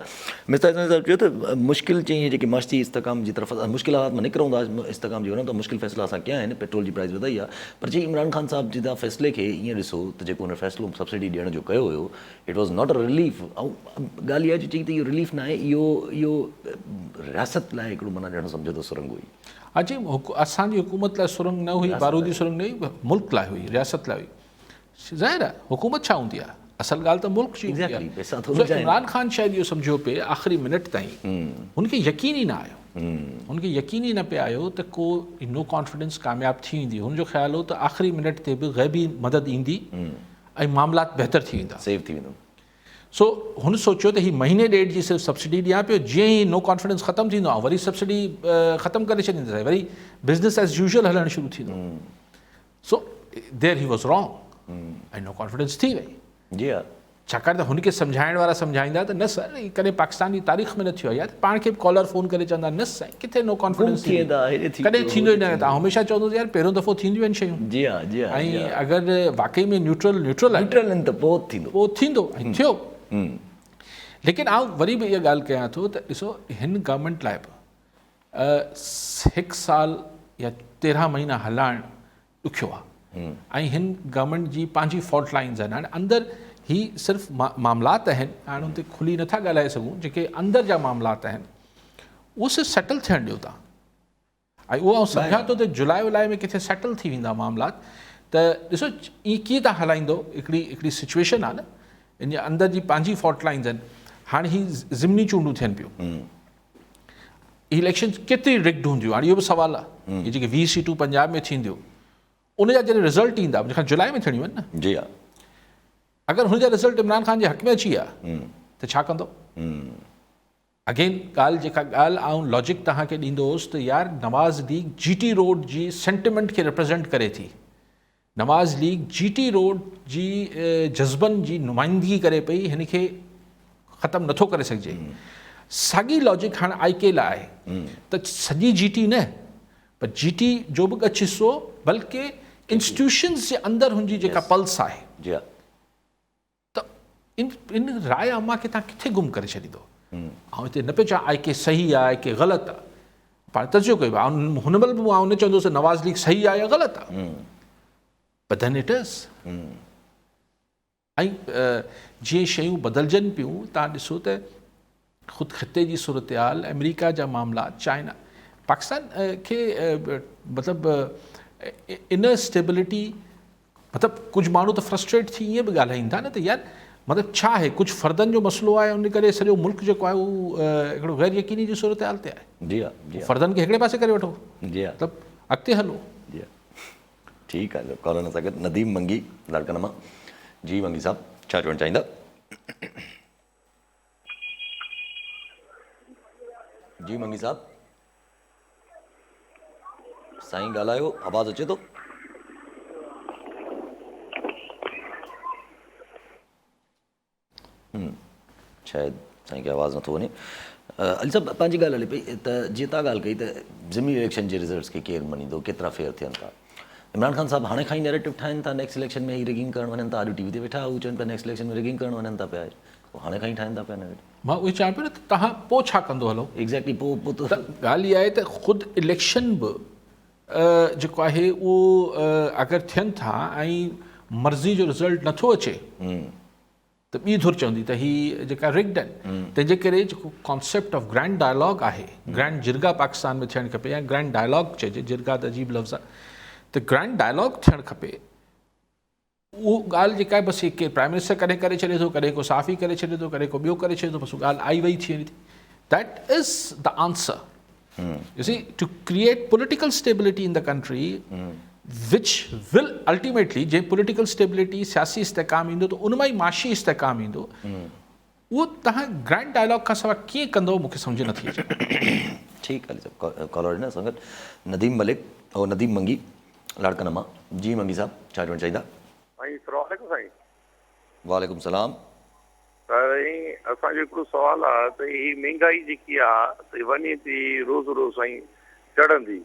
मिफ्ता इस्माइल साहिबु चयो त मुश्किल चई जेकी माशी इस्तेकाम जी तरफ़ मुश्किल हालात में निकिरूं था, इस्तेकाम जी वञूं त मुश्किल फ़ैसिला असां कया आहिनि, पेट्रोल जी प्राइस वधाई आहे, पर चई इमरान ख़ान साहिब जी तव्हां फ़ैसिले खे ईअं ॾिसो त जेको हुन फ़ैसिलो सब्सिडी ॾियण जो कयो हुयो, it was not a relief. ऐं ॻाल्हि इहा चई त इहो रिलीफ न आहे, इहो रियासत लाइ हिकिड़ो माना ॼण सम्झो त सुरंग हुई। अॼु असांजी हुकूमत लाइ सुरंग न हुई, बारूदी सुरंग न हुई, मुल्क लाइ हुई, रियासत लाइ हुई। ज़ाहिर आहे हुकूमत छा हूंदी आहे, असल ॻाल्हि त मुल्क जी हूंदी आहे। इमरान ख़ान शायदि इहो सम्झो पिए आख़िरी मिनट ताईं, हुनखे यकीन ई न आयो, हुनखे यकीन ई न पियो आयो त को नो कॉन्फिडेंस कामयाबु थी वेंदी। हुनजो ख़्यालु हो त आख़िरी मिनट ते बि ग़ैबी मदद ईंदी ऐं मामलात बहितर थी वेंदा, सेव थी वेंदो। सो हुन सोचियो त हीउ महीने ॾेढ जी सिर्फ़ु सब्सिडी ॾियां पियो, जीअं ई नो कॉन्फिडेंस ख़तमु थींदो आहे वरी सब्सिडी ख़तमु करे छॾींदासीं, वरी बिज़नेस एज़ यूजुअल हलणु शुरू थींदो। So there he was wrong ऐं नो कॉन्फिडेंस थी वई। जी हा, छाकाणि त हुनखे सम्झाइण वारा सम्झाईंदा त न सर कॾहिं पाकिस्तान जी तारीख़ में न थियो आहे, या पाण खे कॉलर फ़ोन करे चवंदा न साईं किथे नो कॉन्फिडेंस कॾहिं थींदो ई न, तव्हां हमेशह चवंदो यार पहिरियों दफ़ो थींदियूं आहिनि शयूं। जी हा, जी हा, ऐं अगरि वाकई में न्यूट्रल आहे त पोइ थींदो ऐं थियो। लेकिन आउं वरी बि इहा ॻाल्हि कयां थो त ॾिसो हिन गवर्नमेंट लाइ बि 1 साल या 13 महीना हलाइणु ॾुखियो आहे, ऐं हिन गवर्नमेंट जी पंहिंजी फॉल्ट लाइन्स आहिनि। हाणे अंदरि ही सिर्फ़ु मामलात आहिनि, हाणे हुन ते खुली नथा ॻाल्हाए सघूं, जेके अंदरि जा मामलात आहिनि उहो सिर्फ़ु सेटल थियणु ॾियो तव्हां, ऐं उहो आउं सम्झां थो त जुलाई वुलाई में किथे सेटल थी वेंदा मामलात, त ॾिसो ईअं कीअं तव्हां हलाईंदो, हिकिड़ी सिचुएशन आहे न, इन जे अंदरि जी पंहिंजी फॉल्ट लाइन्स आहिनि। हाणे ही ज़िमनी चूंडूं थियनि पियूं, इलेक्शन केतिरी रिग्ड हूंदियूं, हाणे इहो बि सुवालु आहे। इहे जेके 20 सीटूं पंजाब में थींदियूं, उनजा जॾहिं रिज़ल्ट ईंदा, जेका जुलाई में थियणियूं आहिनि न, जी हा, अगरि हुनजा रिज़ल्ट इमरान ख़ान जे हक़ में अची विया त छा कंदो? अगेन जेका ॻाल्हि आउं लॉजिक तव्हांखे ॾींदो हुउसि त यार नवाज़ लीग GT रोड जी सेंटिमेंट खे रिप्रेज़ेंट करे थी, नवाज़ लीग GT रोड जी जज़्बनि जी नुमाइंदगी करे पई, हिन खे ख़तमु नथो करे सघिजे। साॻी लॉजिक हाणे IK लाइ आहे त सॼी GT न, पर GT जो बि ॻच हिसो, बल्कि इंस्टीट्यूशन्स जे अंदरि हुनजी जेका पल्स आहे, जी हा, त इन राय अमा खे तव्हां किथे गुम करे छॾींदो। ऐं हिते न पियो चवां IK सही आहे IK ग़लति आहे, पाण तर्जुमो कयो आहे। हुन महिल बि मां न चवंदुसि नवाज़ लीग सही आहे या ग़लति आहे, but then it is। ऐं जीअं शयूं बदिलजनि पियूं, तव्हां ॾिसो त ख़ुदि ख़िते जी सूरत-हाल, अमेरिका जा मामला, चाइना, पाकिस्तान खे मतिलबु इनर स्टेबिलिटी, मतिलबु कुझु माण्हू त फ्रस्ट्रेट थी ईअं बि ॻाल्हाईनि था न त यार मतिलबु छा आहे, कुझु फ़र्दनि जो मसइलो आहे, उन करे सॼो मुल्क जेको आहे उहो हिकिड़ो गैर यकीनी जी सूरत-हाल ते आहे। जी हा, जी हा, फ़र्दनि खे हिकिड़े पासे करे वठो, जी हा, मतिलबु अॻिते हलो। जी हा, ठीकु आहे। कॉलर सां गॾु नदीम मंगी लाड़काना मां। जी मंगी साहब, छा चवणु चाहींदा? जी मंगी साहब, साईं ॻाल्हायो, आवाज़ अचे थो? शायदि साईं खे आवाज़ नथो वञे। अली साहब, पंहिंजी ॻाल्हि हले पई त जीअं तव्हां ॻाल्हि कई त ज़िमनी इलेक्शन जे रिज़ल्ट्स खे केरु मञींदो, केतिरा फेयर थियनि था। इमरान ख़ान साहब हाणे खां ई नैरेटिव ठाहिनि था, नेक्स्ट इलेक्शन में ई रिगिंग करणु वञनि था। अॼु TV ते वेठा हू चवनि पिया नेक्स्ट इलेक्शन में रिगिंग करणु वञनि था पिया, हाणे खां ई ठाहिनि था पिया नैरेटिव। मां उहे चवां पियो न त तव्हां पोइ छा कंदो हलो। एग्ज़ैक्टली, पोइ त ॻाल्हि इहा आहे त ख़ुदि इलेक्शन बि जेको आहे उहो अगरि थियनि था ऐं मर्ज़ी जो रिज़ल्ट नथो अचे त ॿी धुर चवंदी त ही जेका रिग्ड आहिनि। तंहिंजे करे जेको कॉन्सेप्ट ऑफ ग्रैंड डायलॉग आहे, ग्रैंड जिरगा पाकिस्तान में थियणु खपे, या ग्रैंड डायलॉग चइजे, जिरगा त अजीब लफ़्ज़ आहे, त ग्रैंड डायलॉग थियणु खपे। उहो ॻाल्हि जेका आहे बसि केरु प्राइम मिनिस्टर कॾहिं करे छॾे थो, कॾहिं को साफ़ी करे छॾे थो, कॾहिं को ॿियो करे छॾे थो, बसि ॻाल्हि आई वई थी वञे थी। That is the answer. You see, to create political stability in the country, which will ultimately, J political stability सियासी इस्तेकाम ईंदो त उन मां ई माशी इस्तेकाम ईंदो, उहो तव्हां ग्रैंड डायलॉग खां सवाइ कीअं कंदो मूंखे सम्झ नथी अचे। ठीकु आहे। कॉलर न संगत नदीम मलिक और नदीम मंगी लाड़काना मां। जी मंगी साहब, छा चवणु चाहींदा? साईं वालेकुम सलाम। साईं, असांजो हिकिड़ो सुवाल आहे त ही महांगाई जेकी आहे त वञे थी रोज़ रोज़ साईं चढ़ंदी,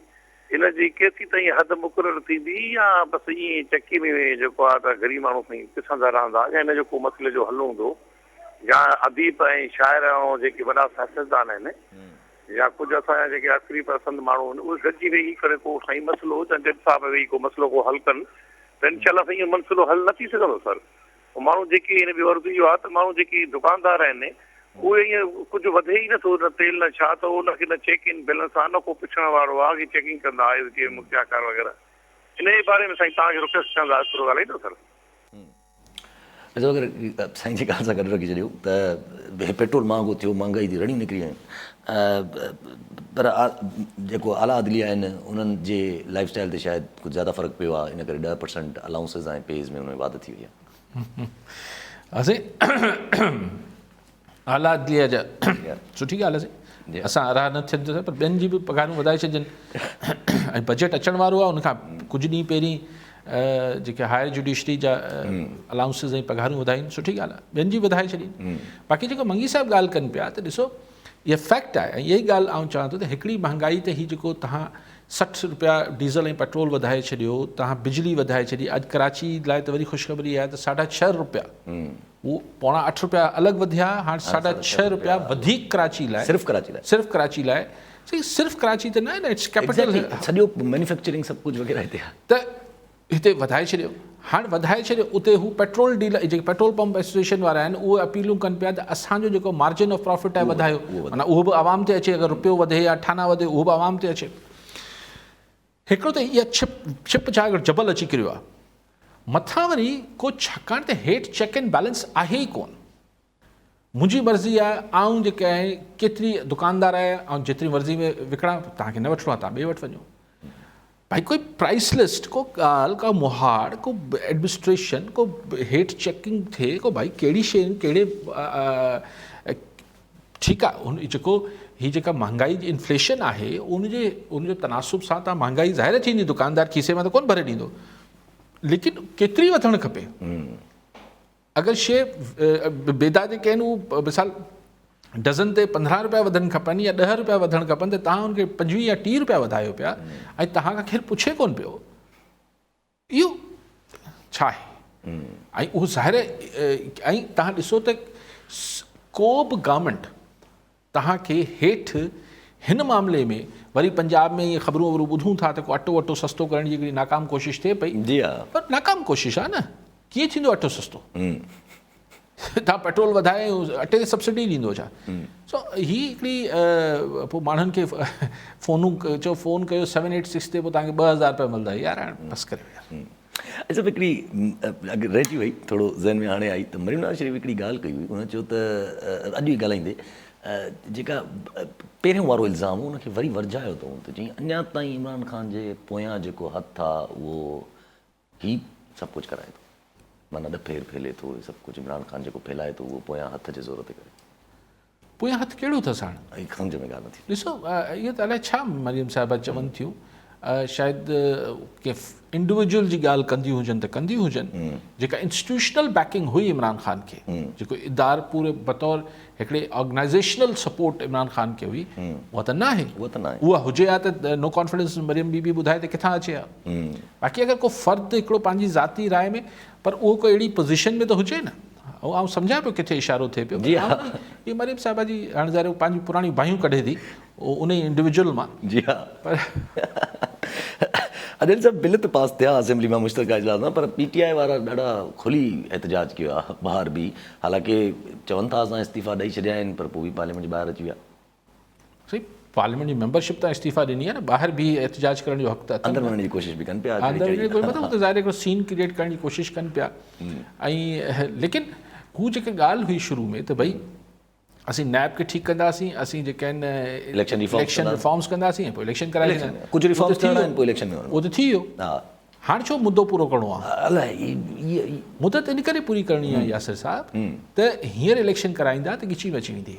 इन जी केतिरी ताईं हद मुक़ररु थींदी, या बसि ईअं चकी में जेको आहे त ग़रीब माण्हू साईं पिसंदा रहंदा, या हिन जो को मसइले जो हल हूंदो, या अदीब ऐं शाइर ऐं जेके वॾा सियासतदान आहिनि, या कुझु असांजा जेके आख़िरी पसंद माण्हू आहिनि, उहे गॾिजी वेही करे को साईं मसइलो जज साहिब वेही को मसइलो को हल कनि, त इनशाला साईं इहो मसइलो हल न थी सघंदो सर। माण्हू जेके हिन बेवर्दी इहो आहे त माण्हू जेके दुकानदार आहिनि उहे ईअं कुझु वधे ई नथो, न तेल न छा, त उनखे न चेक इन बैलेंस आहे, न को पुछण वारो आहे कि चेकिंग कंदा आहियो के मुखियाकार वग़ैरह। इन जे बारे में साईं तव्हांखे रिक्वेस्ट कंदा थोरो ॻाल्हाईंदो सर। ॾिसो, अगरि साईं जी ॻाल्हि सां गॾु रखी छॾियो त पेट्रोल महांगो थियो, महांगाई जी रड़ियूं निकिरी आहिनि, पर जेको आला अदलिया आहिनि उन्हनि जे लाइफ स्टाइल ते शायदि कुझु ज़्यादा फ़र्क़ु पियो आहे, इन करे 10% अलाउंसिस ऐं पेज़ में उन में वाधि थी वई आहे। असीं आला अदलिया जा सुठी ॻाल्हि आहे, असां अराह न थियनि था, पर ॿियनि जी बि पघारूं वधाए छॾिजनि। ऐं बजट अचण वारो आहे, उनखां कुझु ॾींहं पहिरीं जेके हायर जुडिशरी जा अलाउंसिस ऐं पघारूं वधाइनि, सुठी ॻाल्हि आहे, ॿियनि जी वधाए छॾीनि। बाक़ी जेको मंगी साहिबु ॻाल्हि कनि पिया त ॾिसो, इहा फैक्ट आहे। ऐं इहा ई ॻाल्हि आउं चवां थो त हिकिड़ी महांगाई ते ही जेको तव्हां 60 रुपया डीज़ल ऐं पेट्रोल वधाए छॾियो, तव्हां बिजली वधाए छॾी। अॼु कराची लाइ त वरी ख़ुशख़बरी आहे त 6.5 रुपया, उहो पौणा 8 रुपया अलॻि वधिया, हाणे 6.5 रुपया वधीक कराची लाइ, सिर्फ़ु कराची लाइ। सिर्फ़ु कराची त न, इट्स कैपिटल, सॼो मैन्युफैक्चरिंग सभु कुझु वग़ैरह हिते आहे, त हिते वधाए छॾियो। हाणे वधाए छॾियो, उते हू पेट्रोल डीलर जेके पेट्रोल पंप एसोसिएशन वारा आहिनि उहे अपीलूं कनि पिया त असांजो जेको मार्जिन ऑफ प्रॉफिट आहे वधायो, माना उहो बि आवाम ते अचे। अगरि रुपयो वधे या ठाना वधे, उहो बि आवाम ते अचे। हिकिड़ो त इहा छिप छा जबल अची किरियो आहे मथां वरी को, छाकाणि त हेठि चेक एंड बैलेंस आहे ई कोन। मुंहिंजी मर्ज़ी आहे, आऊं जेके आहे केतिरी दुकानदार आहे, ऐं जेतिरी मर्ज़ी में विकिणां, तव्हांखे न वठिणो आहे तव्हां ॿिए वटि वञो। भाई कोई प्राइस लिस्ट, को ॻाल्हि, का मुहाड़, को एडमिनिस्ट्रेशन, को हेठि चेकिंग थिए, को भाई कहिड़ी शइ कहिड़े, ठीकु आहे। उन जेको हीअ जेका महांगाई जी इन्फ्लेशन आहे, उनजे तनासुब सां तव्हां महांगाई ज़ाहिर थींदी, दुकानदार खीसे मां त कोन भरे ॾींदो, लेकिन केतिरी वधणु खपे। अगरि शइ बेदा जेके आहिनि उहे मिसाल डज़न ते 15 रुपया वधनि खपनि या 10 रुपया वधणु खपनि त तव्हां हुनखे 25 या 30 रुपया वधायो पिया ऐं तव्हां खां केरु पुछे कोन पियो इहो छा आहे। ऐं उहो ज़ाहिर ऐं तव्हां ॾिसो त को बि गवर्नमेंट तव्हांखे हेठि हिन मामले में वरी पंजाब में इहे ख़बरूं वबरूं ॿुधूं था त को अटो वटो सस्तो करण जी हिकिड़ी नाकाम कोशिशि थिए पई। जी हा, पर नाकाम कोशिशि आहे न, कीअं थींदो अटो सस्तो? तव्हां पेट्रोल वधाए अटे ते सब्सिडी ॾींदो छा? सो ही हिकिड़ी पोइ माण्हुनि खे फ़ोनूं चओ फ़ोन कयो 786 ते पोइ तव्हांखे 2000 रुपया मिलंदा। यार हाणे बसि करे यार। अच्छा, हिकिड़ी अॻु रहिजी वई थोरो ज़हन में हाणे आई त मरीम नवाज़ शरीफ़ हिकिड़ी ॻाल्हि कई हुई, उन चयो त अॼु ई ॻाल्हाईंदे जेका पहिरियों वारो इल्ज़ाम हो उनखे वरी वरजायो अथऊं त चई अञा ताईं इमरान ख़ान जे पोयां जेको हथु आहे उहो ही सभु कुझु कराए थो, माना ॾफेर फैले थो, सभु कुझु इमरान ख़ान जेको फैलाए थो उहो पोयां हथ जे ज़ोर ते करे। पोयां हथु कहिड़ो अथसि हाणे? ऐं सम्झ में ॻाल्हि नथी। ॾिसो इहो त अलाए छा मरियम साहिबा चवनि थियूं, शायदि के इंडिविजुअल जी ॻाल्हि कंदियूं हुजनि त कंदियूं हुजनि, जेका इंस्टीट्यूशनल बैकिंग हुई इमरान ख़ान खे, जेको इदार पूरे बतौर हिकिड़े ऑर्गेनाइज़ेशनल सपोर्ट इमरान ख़ान खे हुई, उहा त न आहे। उहा हुजे हा त नो कॉन्फिडेंस मरियम बीबी ॿुधाए त किथां अचे हा। बाक़ी अगरि को फ़र्द हिकिड़ो पंहिंजी ज़ाती राय में, पर उहो कोई अहिड़ी पोज़ीशन में त हुजे न। ऐं आउं सम्झां पियो किथे इशारो थिए पियो। इहे मरियम साहिबा जी हाणे ज़ाहिर पंहिंजी पुराणी बाहियूं कढे थी उन इंडिविजुअल मां। जी हा, पर अॼु सभु बिल त पास थिया असेंबली मां मुश्तरका इजलास में, पर PTI वारा ॾाढा खुली एहतजाज कयो आहे ॿाहिरि बि। हालांकि चवनि था असां इस्तीफ़ा ॾेई छॾिया आहिनि, पर पोइ बि पार्लियामेंट जे ॿाहिरि अची विया। सही, पार्लियामेंट जी मेंबरशिप त इस्तीफ़ा ॾिनी आहे न, ॿाहिरि बि एहतजाज करण जो हक़ त अंदरि वञण जी कोशिशि बि कनि पिया। मतिलबु ज़ाहिर हिकिड़ो सीन क्रिएट करण जी कोशिशि कनि पिया। ऐं लेकिन हू जेके ॻाल्हि हुई शुरू में त भई असीं नैब खे ठीकु कंदासीं, असीं जेके आहिनि इलेक्शन रिफॉर्म्स कंदासीं ऐं पोइ इलेक्शन कराए छॾींदासीं। कुझु रिफॉर्म्स थियणा आहिनि, पोइ इलेक्शन में उहो त थी वियो। हाणे छो मुद्दो पूरो करिणो आहे? अलाए मुदत इन करे पूरी करणी आहे यासिर साहिबु त हींअर इलेक्शन कराईंदा त गिची मची वेंदी।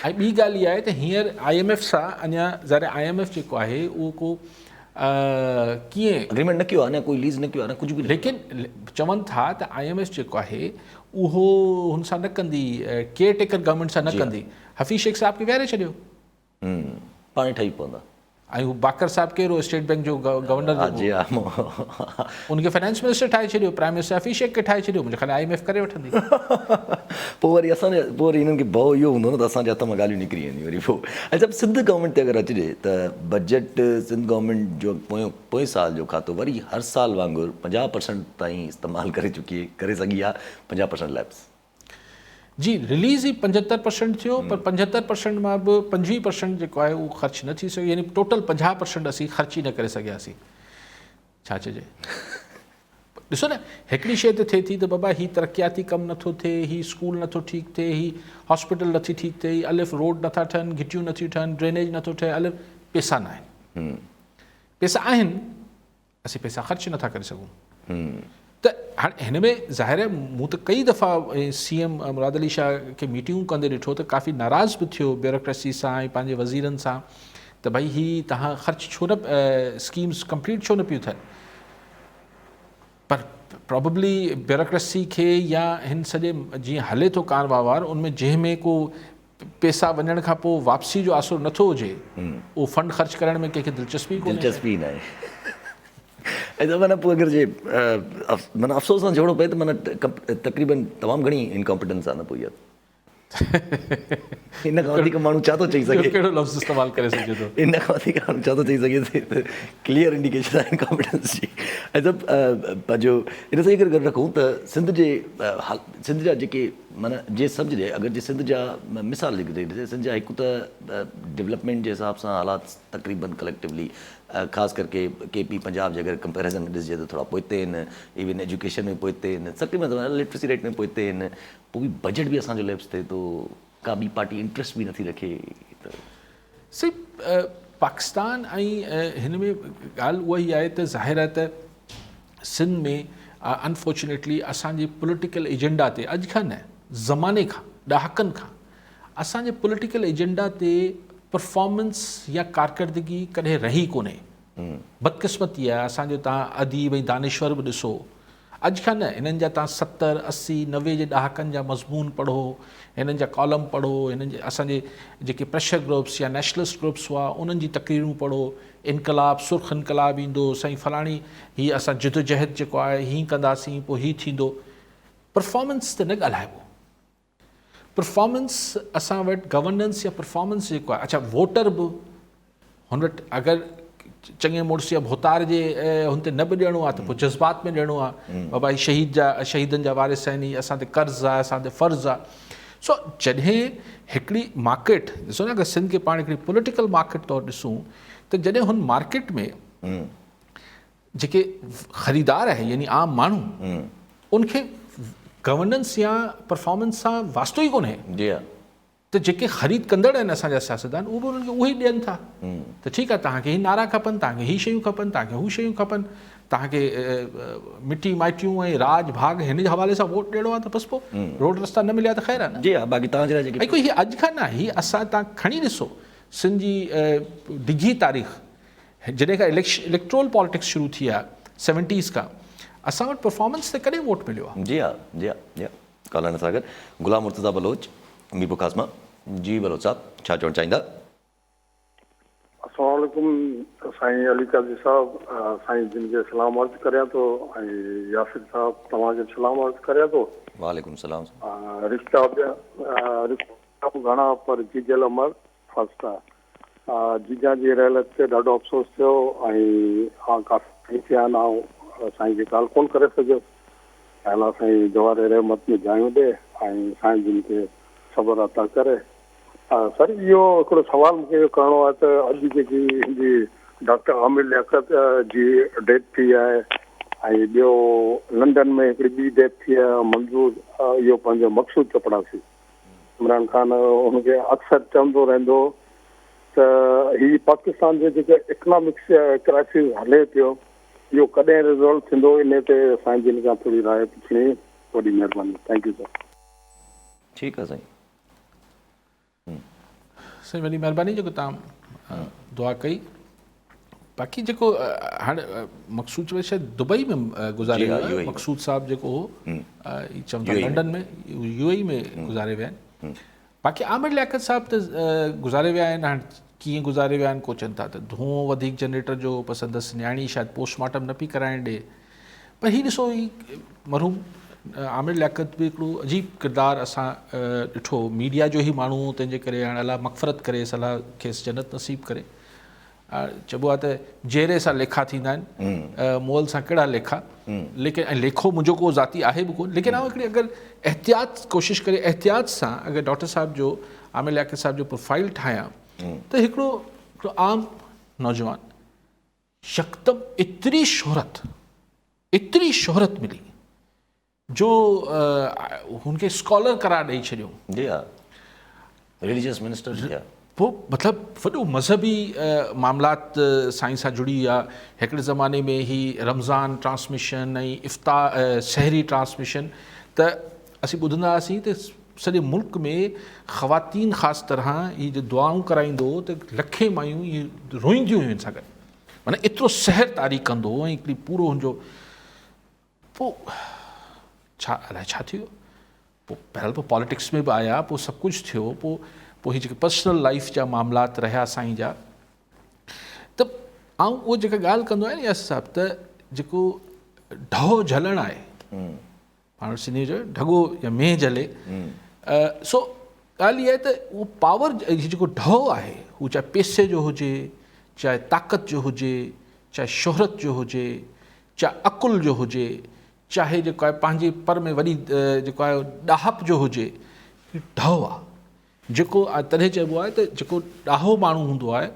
ऐं ॿी ॻाल्हि इहा आहे त हींअर IMF सां अञा ज़ाहिर IMF जेको आहे उहो को कीअं एग्रीमेंट न कयो आहे, न कोई लीज़ न कयो आहे, न कुझु बि। लेकिन चवनि था त IMF जेको आहे उहो हुन सां न कंदी, केयर टेकर गवर्नमेंट सां न कंदी। हफ़ीज़ शेख साहिब खे विहारे छॾियो, पाण ठही पवंदा। ऐं हू बाकर साहिबु कहिड़ो स्टेट बैंक जो गवर्नर, उनखे फाइनेंस मिनिस्टर ठाहे छॾियो, प्राइम मिनिस्टर हफ़ीज़ शेख खे ठाहे छॾियो। मुंहिंजे ख़्याल IMF करे वठंदी। पोइ वरी असांजे पोइ वरी हिननि खे भउ इहो हूंदो न त असांजे हथ मां ॻाल्हियूं निकिरी वेंदियूं वरी पोइ। ऐं सभु सिंध गवर्नमेंट ते अगरि अचिजे त बजट सिंध गवर्नमेंट जो पोएं साल जो खातो वरी हर साल वांगुरु 50% ताईं इस्तेमालु करे सघी आहे, 50% लैप्स। जी, रिलीज़ ई 75% थियो, पर 75% मां बि 25% जेको आहे उहो ख़र्च न थी सघियो, यानी टोटल 50% असीं ख़र्च ई न करे सघियासीं। छा चइजे? ॾिसो न, हिकिड़ी शइ त थिए थी त बाबा हीउ तरक़ियाती कमु नथो थिए, हीउ स्कूल नथो ठीकु थिए, हीउ हॉस्पिटल नथी ठीकु थिए, अलिफ़ रोड नथा ठहनि, घिटियूं नथियूं ठहनि, ड्रेनेज नथो ठहे, अलिफ़ पैसा न आहिनि। पैसा आहिनि, असीं पैसा ख़र्च नथा करे सघूं। त हाणे हिन में ज़ाहिर आहे मूं त कई दफ़ा CM मुराद अली शाह खे मीटिंगूं कंदे ॾिठो त काफ़ी नाराज़ बि थियो ब्यूरोक्रेसी सां ऐं पंहिंजे वज़ीरनि सां त भई हीअ तव्हां ख़र्च छो न स्कीम्स कंप्लीट छो न पियूं थियनि। पर प्रॉबेबली ब्यूरोक्रेसी खे या हिन सॼे जीअं हले थो कारवार उनमें जंहिंमें को पैसा वञण खां पोइ वापसी जो आसरो नथो हुजे, उहो फंड ख़र्च करण में कंहिंखे दिलचस्पी न आहे। ऐं माना पोइ अगरि जे माना अफ़सोस सां जोड़ो पए त माना तक़रीबन तमामु घणी इनकॉम्पिटेंस आहे न पोइ इहा। इन खां वधीक माण्हू छा थो चई सघे? कहिड़ो लफ़्ज़ इस्तेमालु करे सघे थो? इन खां वधीक माण्हू छा थो चई सघे त क्लियर इंडिकेशन आहे इनकॉम्पिटेंस जी। ऐं सभु पंहिंजो इन सां ई करे रखूं त सिंध जा जेके माना जे सम्झजे अगरि जे सिंध जा मिसाल जेके ॾिसे, सिंध जा हिकु त डेवलपमेंट जे हिसाब सां हालात तक़रीबन कलेक्टिवली ख़ासि करके KP पंजाब जे अगरि कंपेरिज़न ॾिसिजे त थोरा पोइते आहिनि, इवन एजुकेशन में पोइते आहिनि, तक़रीबन लिटरेसी रेट में पोइते आहिनि। पोइ बि बजट बि असांजो लैप्स थिए थो, का ॿी पार्टी इंट्रस्ट बि नथी रखे। त सी पाकिस्तान ऐं हिन में ॻाल्हि उहा ई आहे त ज़ाहिर आहे त सिंध में अनफॉर्चुनेटली असांजे पॉलिटिकल एजेंडा ते अॼु खां न ज़माने खां ॾहाकनि खां असांजे पॉलिटिकल एजेंडा ते परफॉर्मेंस या कारकर्दगी कॾहिं रही कोन्हे। बदकिस्मती आहे असांजो। तव्हां अदीब ऐं दानेश्वर बि ॾिसो, अॼु खां न, हिननि जा तव्हां 70, 80, 90 जे ॾहाकनि जा मज़मून पढ़ो, हिननि जा कॉलम पढ़ो, हिननि जे असांजे जेके प्रेशर ग्रुप्स या नेशनलिस्ट ग्रुप्स हुआ उन्हनि जी तक़रीरूं पढ़ो, इनकलाब, सुर्ख इनकलाब ईंदो, साईं फलाणी हीअ असां जिदोजहद जेको आहे हीअं कंदासीं, पोइ हीअ थींदो। परफॉर्मेंस त न ॻाल्हाइबो। परफॉर्मेंस असां वटि गवर्नेंस या परफॉर्मेंस जेको आहे, अच्छा वोटर बि हुन वटि अगरि चङे मुड़ुस या भोतार जे हुन ते न बि ॾियणो आहे त पोइ जज़्बात में ॾियणो आहे, बाबा हीअ शहीदनि जा वारिस आहिनि, हीअ असां ते कर्ज़ु आहे, असां ते फ़र्ज़ु आहे। सो जॾहिं हिकिड़ी मार्केट ॾिसो न, अगरि सिंध खे पाण हिकिड़ी पॉलिटिकल मार्केट तौरु ॾिसूं त जॾहिं हुन मार्केट में जेके ख़रीदार आहे यानी आम माण्हू, उनखे गवर्नेंस या परफॉर्मेंस सां वास्तो ई कोन्हे, त जेके ख़रीद कंदड़ आहिनि असांजा सियासतदान उहे बि उन्हनि खे उहे ई ॾियनि था। त ठीकु आहे, तव्हांखे हीअ नारा खपनि, तव्हांखे हीअ शयूं खपनि, तव्हांखे हू शयूं खपनि, तव्हांखे मिटी माइटियूं ऐं राज भाग हिन जे हवाले सां वोट ॾियणो आहे त बसि पोइ रोड रस्ता न मिलिया त ख़ैर आहे न। जी हा, बाक़ी तव्हांजे लाइ ऐं कोई हीअ अॼु खां न, हीअ असां तव्हां खणी ॾिसो सिंध जी डिघी तारीख़, जॾहिं खां इलेक्ट्रोल पॉलिटिक्स शुरू थी आहे 70s खां, असां वटि परफॉर्मेंस ते कॾहिं वोट मिलियो आहे? जी हा, जी हा, जी हा। कालाना सागर, गुलाम मुर्तज़ा बलोच, मीरपुर ख़ासमा। जी बलोच साहब, छा चवणु चाहींदा? अस्सलाम वालेकुम साईं अली काज़ी साहब, साईं जिन खे सलाम अर्ज़ु करियां थो, ऐं यासिर साहब तव्हांखे सलाम अर्ज़ु करियां थो। वालेकुम सलाम। रिश्ता घणा पर जीजल अमर फर्स्ट आहे। जीजा जी रहल ते ॾाढो अफ़सोस थियो ऐं काफ़ी थिया आहिनि, ऐं साईं खे कॉल कोन करे सघियो। अला साईं जवार रहमत में जायूं ॾे ऐं साईं जिन खे ख़बर अता करे। सर इहो हिकिड़ो सुवाल मूंखे करिणो आहे त अॼु जेकी हिनजी डॉक्टर आमिर लियाकत जी डेथ थी आहे, ऐं ॿियो लंडन में हिकिड़ी ॿी डेथ थी आहे मंज़ूर, इहो पंहिंजो मक़सूद चपड़ासी। इमरान खान हुनखे अक्सर चवंदो रहंदो त हीअ पाकिस्तान जो जेको इकनॉमिक्स क्राइसिस हले पियो, इहो कॾहिं रिज़ॉल्व थींदो, इन ते साईं जिन खां थोरी राय पुछणी, वॾी महिरबानी। Thank U sir. ठीकु आहे साईं। साईं वॾी महिरबानी जेको तव्हां दुआ कई। बाक़ी जेको हाणे मक़सूद वैसे शायदि दुबई में गुज़ारे वियो आहे, मक़सूद साहब जेको हो चवंदा लंडन में, UAE में गुज़ारे विया आहिनि। बाक़ी आमिर लियाकत साहब त गुज़ारे विया आहिनि। हाणे कीअं गुज़ारे विया आहिनि, को चवनि था त धुओं वधीक जनरेटर जो पसंदि, न्याणी शायदि पोस्टमार्टम न पई कराइण ॾे। पर हीअ ॾिसो, ही मरहूम आमिर लियाकत बि हिकिड़ो अजीब किरदारु असां ॾिठो, मीडिया जो ई माण्हू, तंहिंजे करे हाणे अलाह मग़फ़रत करे, सलाह खेसि जन्नत नसीब करे। चइबो आहे त जहिड़े सां लेखा थींदा आहिनि, मोल सां कहिड़ा लेखा, लेकिन ऐं लेखो मुंहिंजो को ज़ाती आहे बि कोन, लेकिन हिकिड़ी अगरि एहतियात कोशिशि करे, एहतियात सां अगरि डॉक्टर साहिब जो, आमिर लियाकत साहिब जो प्रोफाइल ठाहियां त हिकिड़ो आम नौजवान यकदम एतिरी शोहरत मिली जो हुनखे स्कॉलर करार ॾेई छॾियो। जी हा, रिलीजियस मिनिस्टर। पोइ मतिलबु वॾो मज़हबी मामलात साईं सां जुड़ी विया। हिकिड़े ज़माने में ही रमज़ान ट्रांसमिशन ऐं इफ़्तार शहरी ट्रांसमिशन त असीं ॿुधंदा हुआसीं त सॼे मुल्क में ख़वातीन ख़ासि तरह हीअ जो दुआऊं कराईंदो त लखे मायूं इहे रोईंदियूं हुयूं सां गॾु, माना एतिरो सहर तारी कंदो ऐं हिकिड़ी पूरो हुनजो। पोइ छा अलाए छा थियो, पोइ पहिरियों पोइ पॉलिटिक्स में बि आया, पोइ सभु कुझु थियो, पोइ हीअ जेके पर्सनल लाइफ जा मामलात रहिया साईं जा, त आउं उहो जेका ॻाल्हि कंदो आहियां यासिर साहिब, त जेको ढहो झलणु आहे, पाण सिंधी जो ढगो या मेंह जले, सो ॻाल्हि इहा आहे त उहो पावर जेको ढहो आहे, उहो चाहे पैसे जो हुजे, चाहे ताक़त जो हुजे, चाहे शोहरत जो हुजे, चाहे अकुल जो हुजे, चाहे जेको आहे पंहिंजे पर में वॾी जेको आहे ॾाहप जो हुजे, ढहो आहे जेको तॾहिं चइबो आहे त जेको ॾाहो माण्हू हूंदो आहे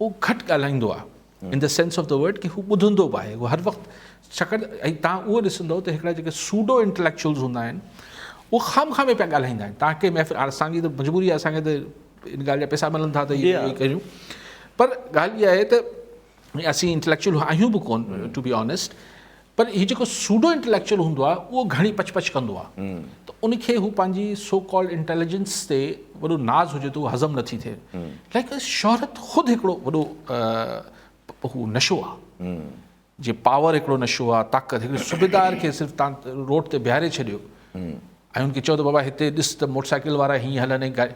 उहो घटि ॻाल्हाईंदो आहे, in the sense of the word की हू ॿुधंदो बि आहे, उहो हर वक़्तु। छाकाणि ऐं तव्हां उहो ॾिसंदव त हिकिड़ा जेके सूडो इंटेलेक्चुअल्स हूंदा आहिनि, उहो खाम में पिया ॻाल्हाईंदा आहिनि। तव्हांखे महफ़िल, हाणे असांजी त मजबूरी आहे, असांखे त इन ॻाल्हि जा पैसा मिलनि था त इहे कयूं, पर ॻाल्हि इहा आहे त असीं इंटेलेक्चुअल आहियूं बि कोन, टू बी ऑनेस्ट। पर हीअ जेको सूडो इंटेलेक्चुअल हूंदो आहे उहो घणी पच कंदो आहे, त उनखे हू पंहिंजी सो कॉल्ड इंटेलिजेंस ते वॾो नाज़ हुजे त उहो हज़म नथी थिए। लाइक शोहरत ख़ुदि हिकिड़ो वॾो हू नशो आहे, जे पावर हिकिड़ो नशो आहे, ताक़त, हिकिड़े सूबेदार खे सिर्फ़ु तव्हां रोड ते बीहारे छॾियो ऐं उनखे चओ त बाबा हिते ॾिस त मोटरसाइकिल वारा हीअं हलनि, गाॾी,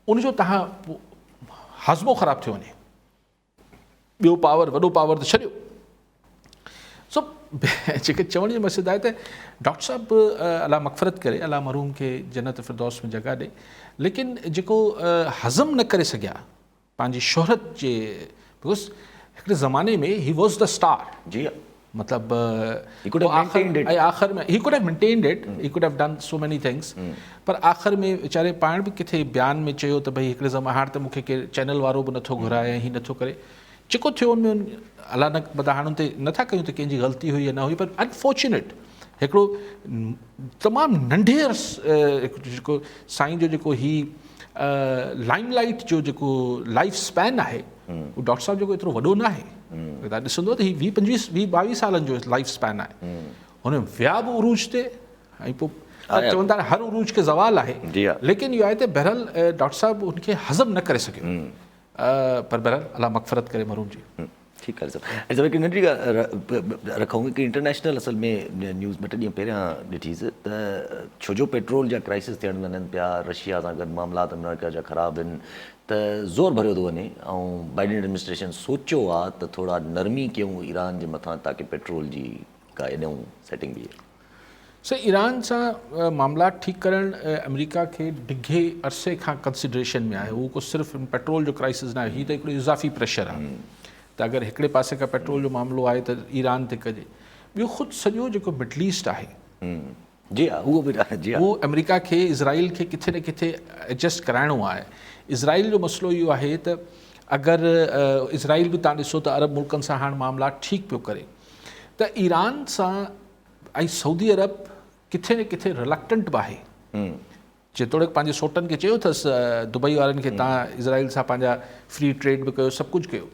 उनजो तव्हां हाज़मो ख़राबु थियो वञे, ॿियो पावर, वॾो पावर त छॾियो। सो जेके चवण जी मक़सदु आहे त डॉक्टर साहिबु अला मग़फ़रत करे, अला मरहूम खे जन्नत फ़िरदौस में जॻह ॾे, लेकिन जेको हज़म न करे सघिया पंहिंजी शोहरत जे, बिकॉज़ हिकिड़े ज़माने में ही वॉज द स्टार, जी मतिलबु He could have maintained it. आख़िर में he could have maintained it, he could have done so many things, पर आख़िर में वीचारे पाण बि किथे बयान में चयो त भई हिकिड़े ज़माने हाणे त मूंखे केरु चैनल वारो बि नथो घुराए, ही नथो करे, जेको थियो उनमें अलाह न बदा हाणे ते नथा कयूं त कंहिंजी ग़लती हुई या न हुई, पर अनफॉर्चुनेट हिकिड़ो तमामु नंढे जेको साईं जो जेको ही लाइमलाइट जो जेको लाइफ स्पैन आहे, उहो डॉक्टर साहिब जेको एतिरो वॾो न आहे, तव्हां ॾिसंदो त ही 20-22 सालनि जो लाइफ स्पैन आहे, हुन विया बि उरूज ते, ऐं पोइ चवनि था हर उरूज खे ज़वाल आहे, लेकिन इहो आहे त बहरहाल डॉक्टर साहिबु उनखे हज़म न करे सघियो, पर बहरहाल अलाह मग़फ़रत करे मरहूम जी। ठीकु आहे सर। ऐं हिकु नंढी रखूं कि इंटरनेशनल असल में न्यूज़ 2 ॾींहं पहिरियां ॾिठीसीं त छो जो पेट्रोल जा क्राइसिस थियण वञनि पिया, रशिया सां गॾु मामलात अमेरिका जा ख़राबु आहिनि, त ज़ोर भरियो थो वञे, ऐं बाइडन एडमिनिस्ट्रेशन सोचियो आहे त थोरा नरमी कयूं ईरान जे मथां ताकी पेट्रोल जी का एॾऊं सेटिंग बीहे। सर, ईरान सां मामला ठीकु करणु अमेरिका खे डिघे अरसे खां कंसिडरेशन में आहे, उहो को सिर्फ़ु पेट्रोल जो क्राइसिस न आहे, हीअ त हिकिड़ो इज़ाफ़ी प्रेशर आहे त अगरि हिकिड़े पासे खां पेट्रोल जो मामिलो आहे त ईरान ते कजे, ॿियो ख़ुदि सॼो जेको मिडल ईस्ट आहे, जी हा, उहो बि जी हा, उहो अमेरिका खे इज़राइल खे किथे न किथे एडजस्ट कराइणो आहे। इज़राइल जो मसइलो इहो आहे त अगरि इज़राइल बि तव्हां ॾिसो त अरब मुल्कनि सां हाणे मामला ठीकु पियो करे, त ईरान सां ऐं सऊदी अरब किथे न किथे रिलक्टेंट बि आहे, जेतोणीकि पंहिंजे सोटनि खे चयो अथसि दुबई वारनि खे तव्हां इज़राइल सां पंहिंजा फ्री ट्रेड बि कयो, सभु कुझु कयो,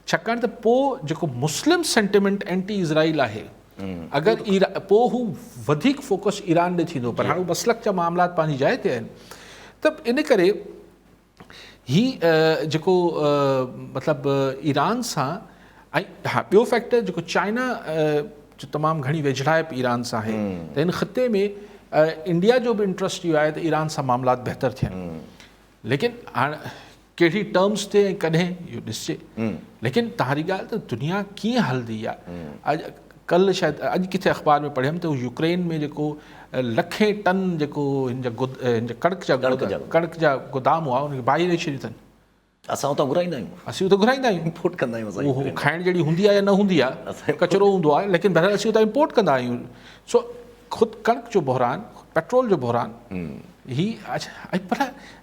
छाकाणि त पोइ जेको मुस्लिम सेंटिमेंट एंटी इज़राइल आहे, अगरि पोइ हू वधीक फोकस ईरान ॾे थींदो, पर हाणे मसलक जा मामलात पंहिंजी जाइ ते आहिनि, त इन करे ही जेको मतिलबु ईरान सां, ऐं हा ॿियो फैक्टर जेको चाइना जो तमामु घणी वेझड़ाइप ईरान सां आहे, त हिन ख़िते में इंडिया जो बि इंट्रस्ट इहो आहे त ईरान सां मामलात बहितर थियनि, लेकिन हाणे कहिड़ी टर्म्स ते ऐं कॾहिं इहो ॾिसजे, लेकिन तव्हांजी ॻाल्हि त दुनिया कीअं हलंदी आहे। अॼु कल्ह शायदि अॼु किथे अख़बार में पढ़ियमि त यूक्रेन में जेको लखे टन जेको हिन जा कणिक जा गोदाम हुआ, उनखे बाहि ॾेई छॾियूं अथनि। असां उतां घुराईंदा आहियूं, असीं उतां घुराईंदा आहियूं, इम्पोर्ट कंदा आहियूं, उहो खाइण जहिड़ी हूंदी आहे या न हूंदी आहे, कचिरो हूंदो आहे, लेकिन बहरहाल असीं उतां इम्पोर्ट कंदा आहियूं। सो ख़ुदि कणिक जो बहरान, पेट्रोल जो बहरान, ही ऐं पर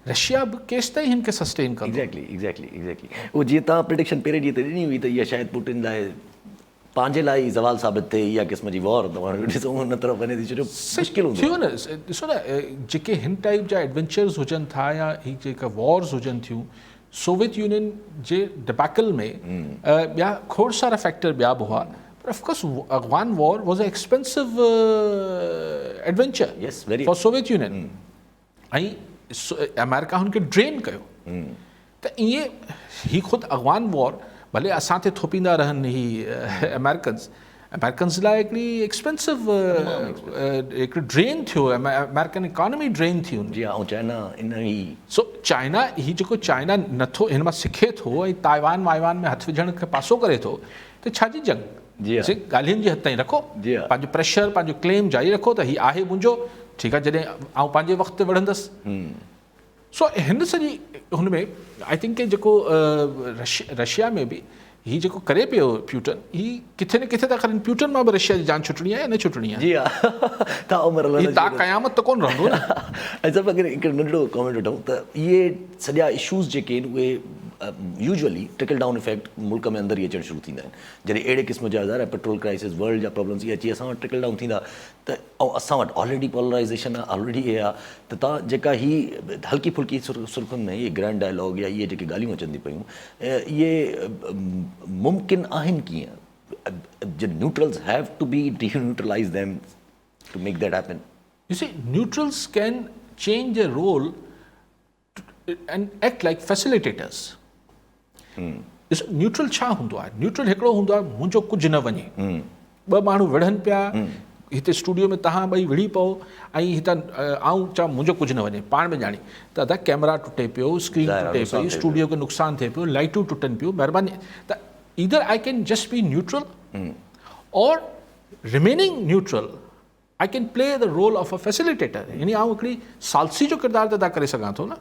रशिया बि केसि ताईं हिन खे सस्टेन कंदो। एग्जैक्टली उहो जीअं तव्हां प्रिडिक्शन पहिरें ॾींहं ते ॾिनी हुई त इहा शायदि पुटिन लाइ पंहिंजे लाइ ज़वाल साबित थिए, इहा क़िस्म जी वॉर तव्हां ॾिसो हुन तरफ़ वञे थी, छो जो मुश्किल हूंदो थियो न। ॾिसो न, जेके हिन टाइप जा एडवेंचर्स हुजनि था या ही जेका वॉर्स हुजनि थियूं, सोवियत यूनियन जे डिबैकल में ॿिया खोड़ सारा फैक्टर ॿिया बि हुआ, पर of course Afghan war was a expensive adventure for Soviet union, ऐं अमेरिका हुनखे ड्रेन कयो, त ईअं ही ख़ुदि अफगान वॉर भले असां ते थोपींदा रहनि ही अमेरिकन्स लाइ हिकिड़ी एक्सपेंसिव हिकिड़ो ड्रेन थियो, अमेरिकन इकॉनमी ड्रेन थी हुन जी। ऐं China in E so China ही जेको चाइना नथो हिन मां सिखे थो ऐं ताइवान वाइवान में हथु विझण खे पासो करे थो, त छाजी जंग, ॻाल्हियुनि जी हद ताईं रखो, पंहिंजो प्रेशर पंहिंजो क्लेम जारी रखो त हीउ आहे मुंहिंजो, ठीकु आहे, जॾहिं आउं पंहिंजे वक़्तु ते वढ़ंदुसि। सो हिन सॼी हुन में आई थिंक कि जेको रशिया में बि ही जेको करे पियो प्यूटन, ही किथे न किथे त ख़ैर प्यूटन मां बि रशिया जी जान छुटणी आहे या न छुटणी आहे, जी हा, तव्हां क़यामत त कोन रहंदो न। ऐं सभु अगरि हिकिड़ो नंढिड़ो कॉमेंट वठूं त इहे सॼा इशूज़ जेके आहिनि उहे यूजुअली ट्रिकल डाउन इफेक्ट मुल्क में अंदरि ई अचणु शुरू थींदा आहिनि, जॾहिं अहिड़े क़िस्म जा ज़ाहिर पेट्रोल क्राइसिस, वर्ल्ड जा प्रॉब्लम्स इहे अची असां वटि ट्रिकल डाउन थींदा, त ऐं असां वटि ऑलरेडी पोलराइज़ेशन आहे, ऑलरेडी इहे आहे, त तव्हां जेका ही हल्की फुल्की सुर्खुनि में इहे ग्रैंड डायलॉग या इहे जेके ॻाल्हियूं अचनि थी पियूं, इहे मुमकिन आहिनि कीअं, neutrals have to be denuclearize them to make that happen? You see, neutrals can change their role and act like facilitators. ॾिस न्यूट्रल छा हूंदो आहे? न्यूट्रल हिकिड़ो हूंदो आहे मुंहिंजो कुझु न वञे, ॿ माण्हू विढ़नि पिया हिते स्टूडियो में, तव्हां ॿई विढ़ी पओ ऐं हितां आऊं चवां मुंहिंजो कुझु न वञे, पाण में ॼाणी त अदा कैमरा टुटे पियो, स्क्रीन टुटे पई, स्टूडियो खे नुक़सानु थिए पियो, लाइटूं टुटनि पियूं, महिरबानी त either I can just be neutral or remaining neutral I can play the role of a facilitator, यानी आऊं हिकिड़ी सालसी जो किरदारु त अदा करे सघां थो न।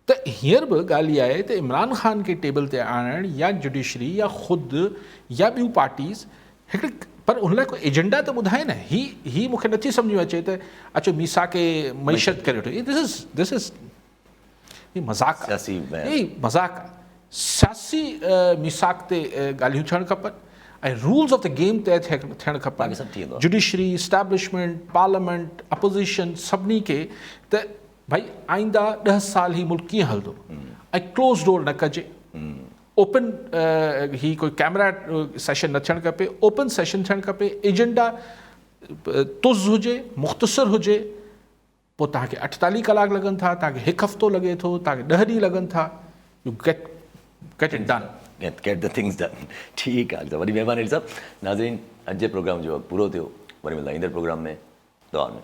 त हींअर बि ॻाल्हि इहा आहे त इमरान ख़ान खे टेबल ते आणणु या जुडिशरी या ख़ुदि या ॿियूं पार्टीज़ हिकिड़ी, पर हुन लाइ कोई एजेंडा त ॿुधाए न। ही मूंखे नथी सम्झ में अचे त अचो मीसा खे मईशत करे वठो, दिस इज़ मज़ाक, मज़ाक सियासी मिसाक ते ॻाल्हियूं थियणु खपनि ऐं रूल्स ऑफ द गेम तय थियणु खपनि। जुडिशरी, इस्टेब्लिशमेंट, पार्लियामेंट, अपोज़िशन, सभिनी खे त भाई आईंदा 10 साल ही मुल्क कीअं हलंदो ऐं क्लोज़ डोर न कजे, ओपन ही कोई कैमरा सेशन न थियणु खपे, ओपन सेशन थियणु खपे, एजेंडा तुज़ हुजे, मुख़्तसर हुजे, पोइ तव्हांखे 48 कलाक लॻनि था, तव्हांखे 1 हफ़्तो लॻे थो, तव्हांखे 10 ॾींहं लॻनि था, you get it done, get the things done. ठीकु आहे, वॾी महिरबानी साहब। नाज़रीन, अॼु जे प्रोग्राम जो वक़्तु पूरो थियो, वरी मिलंदा ईंदड़ प्रोग्राम में, दुआ में।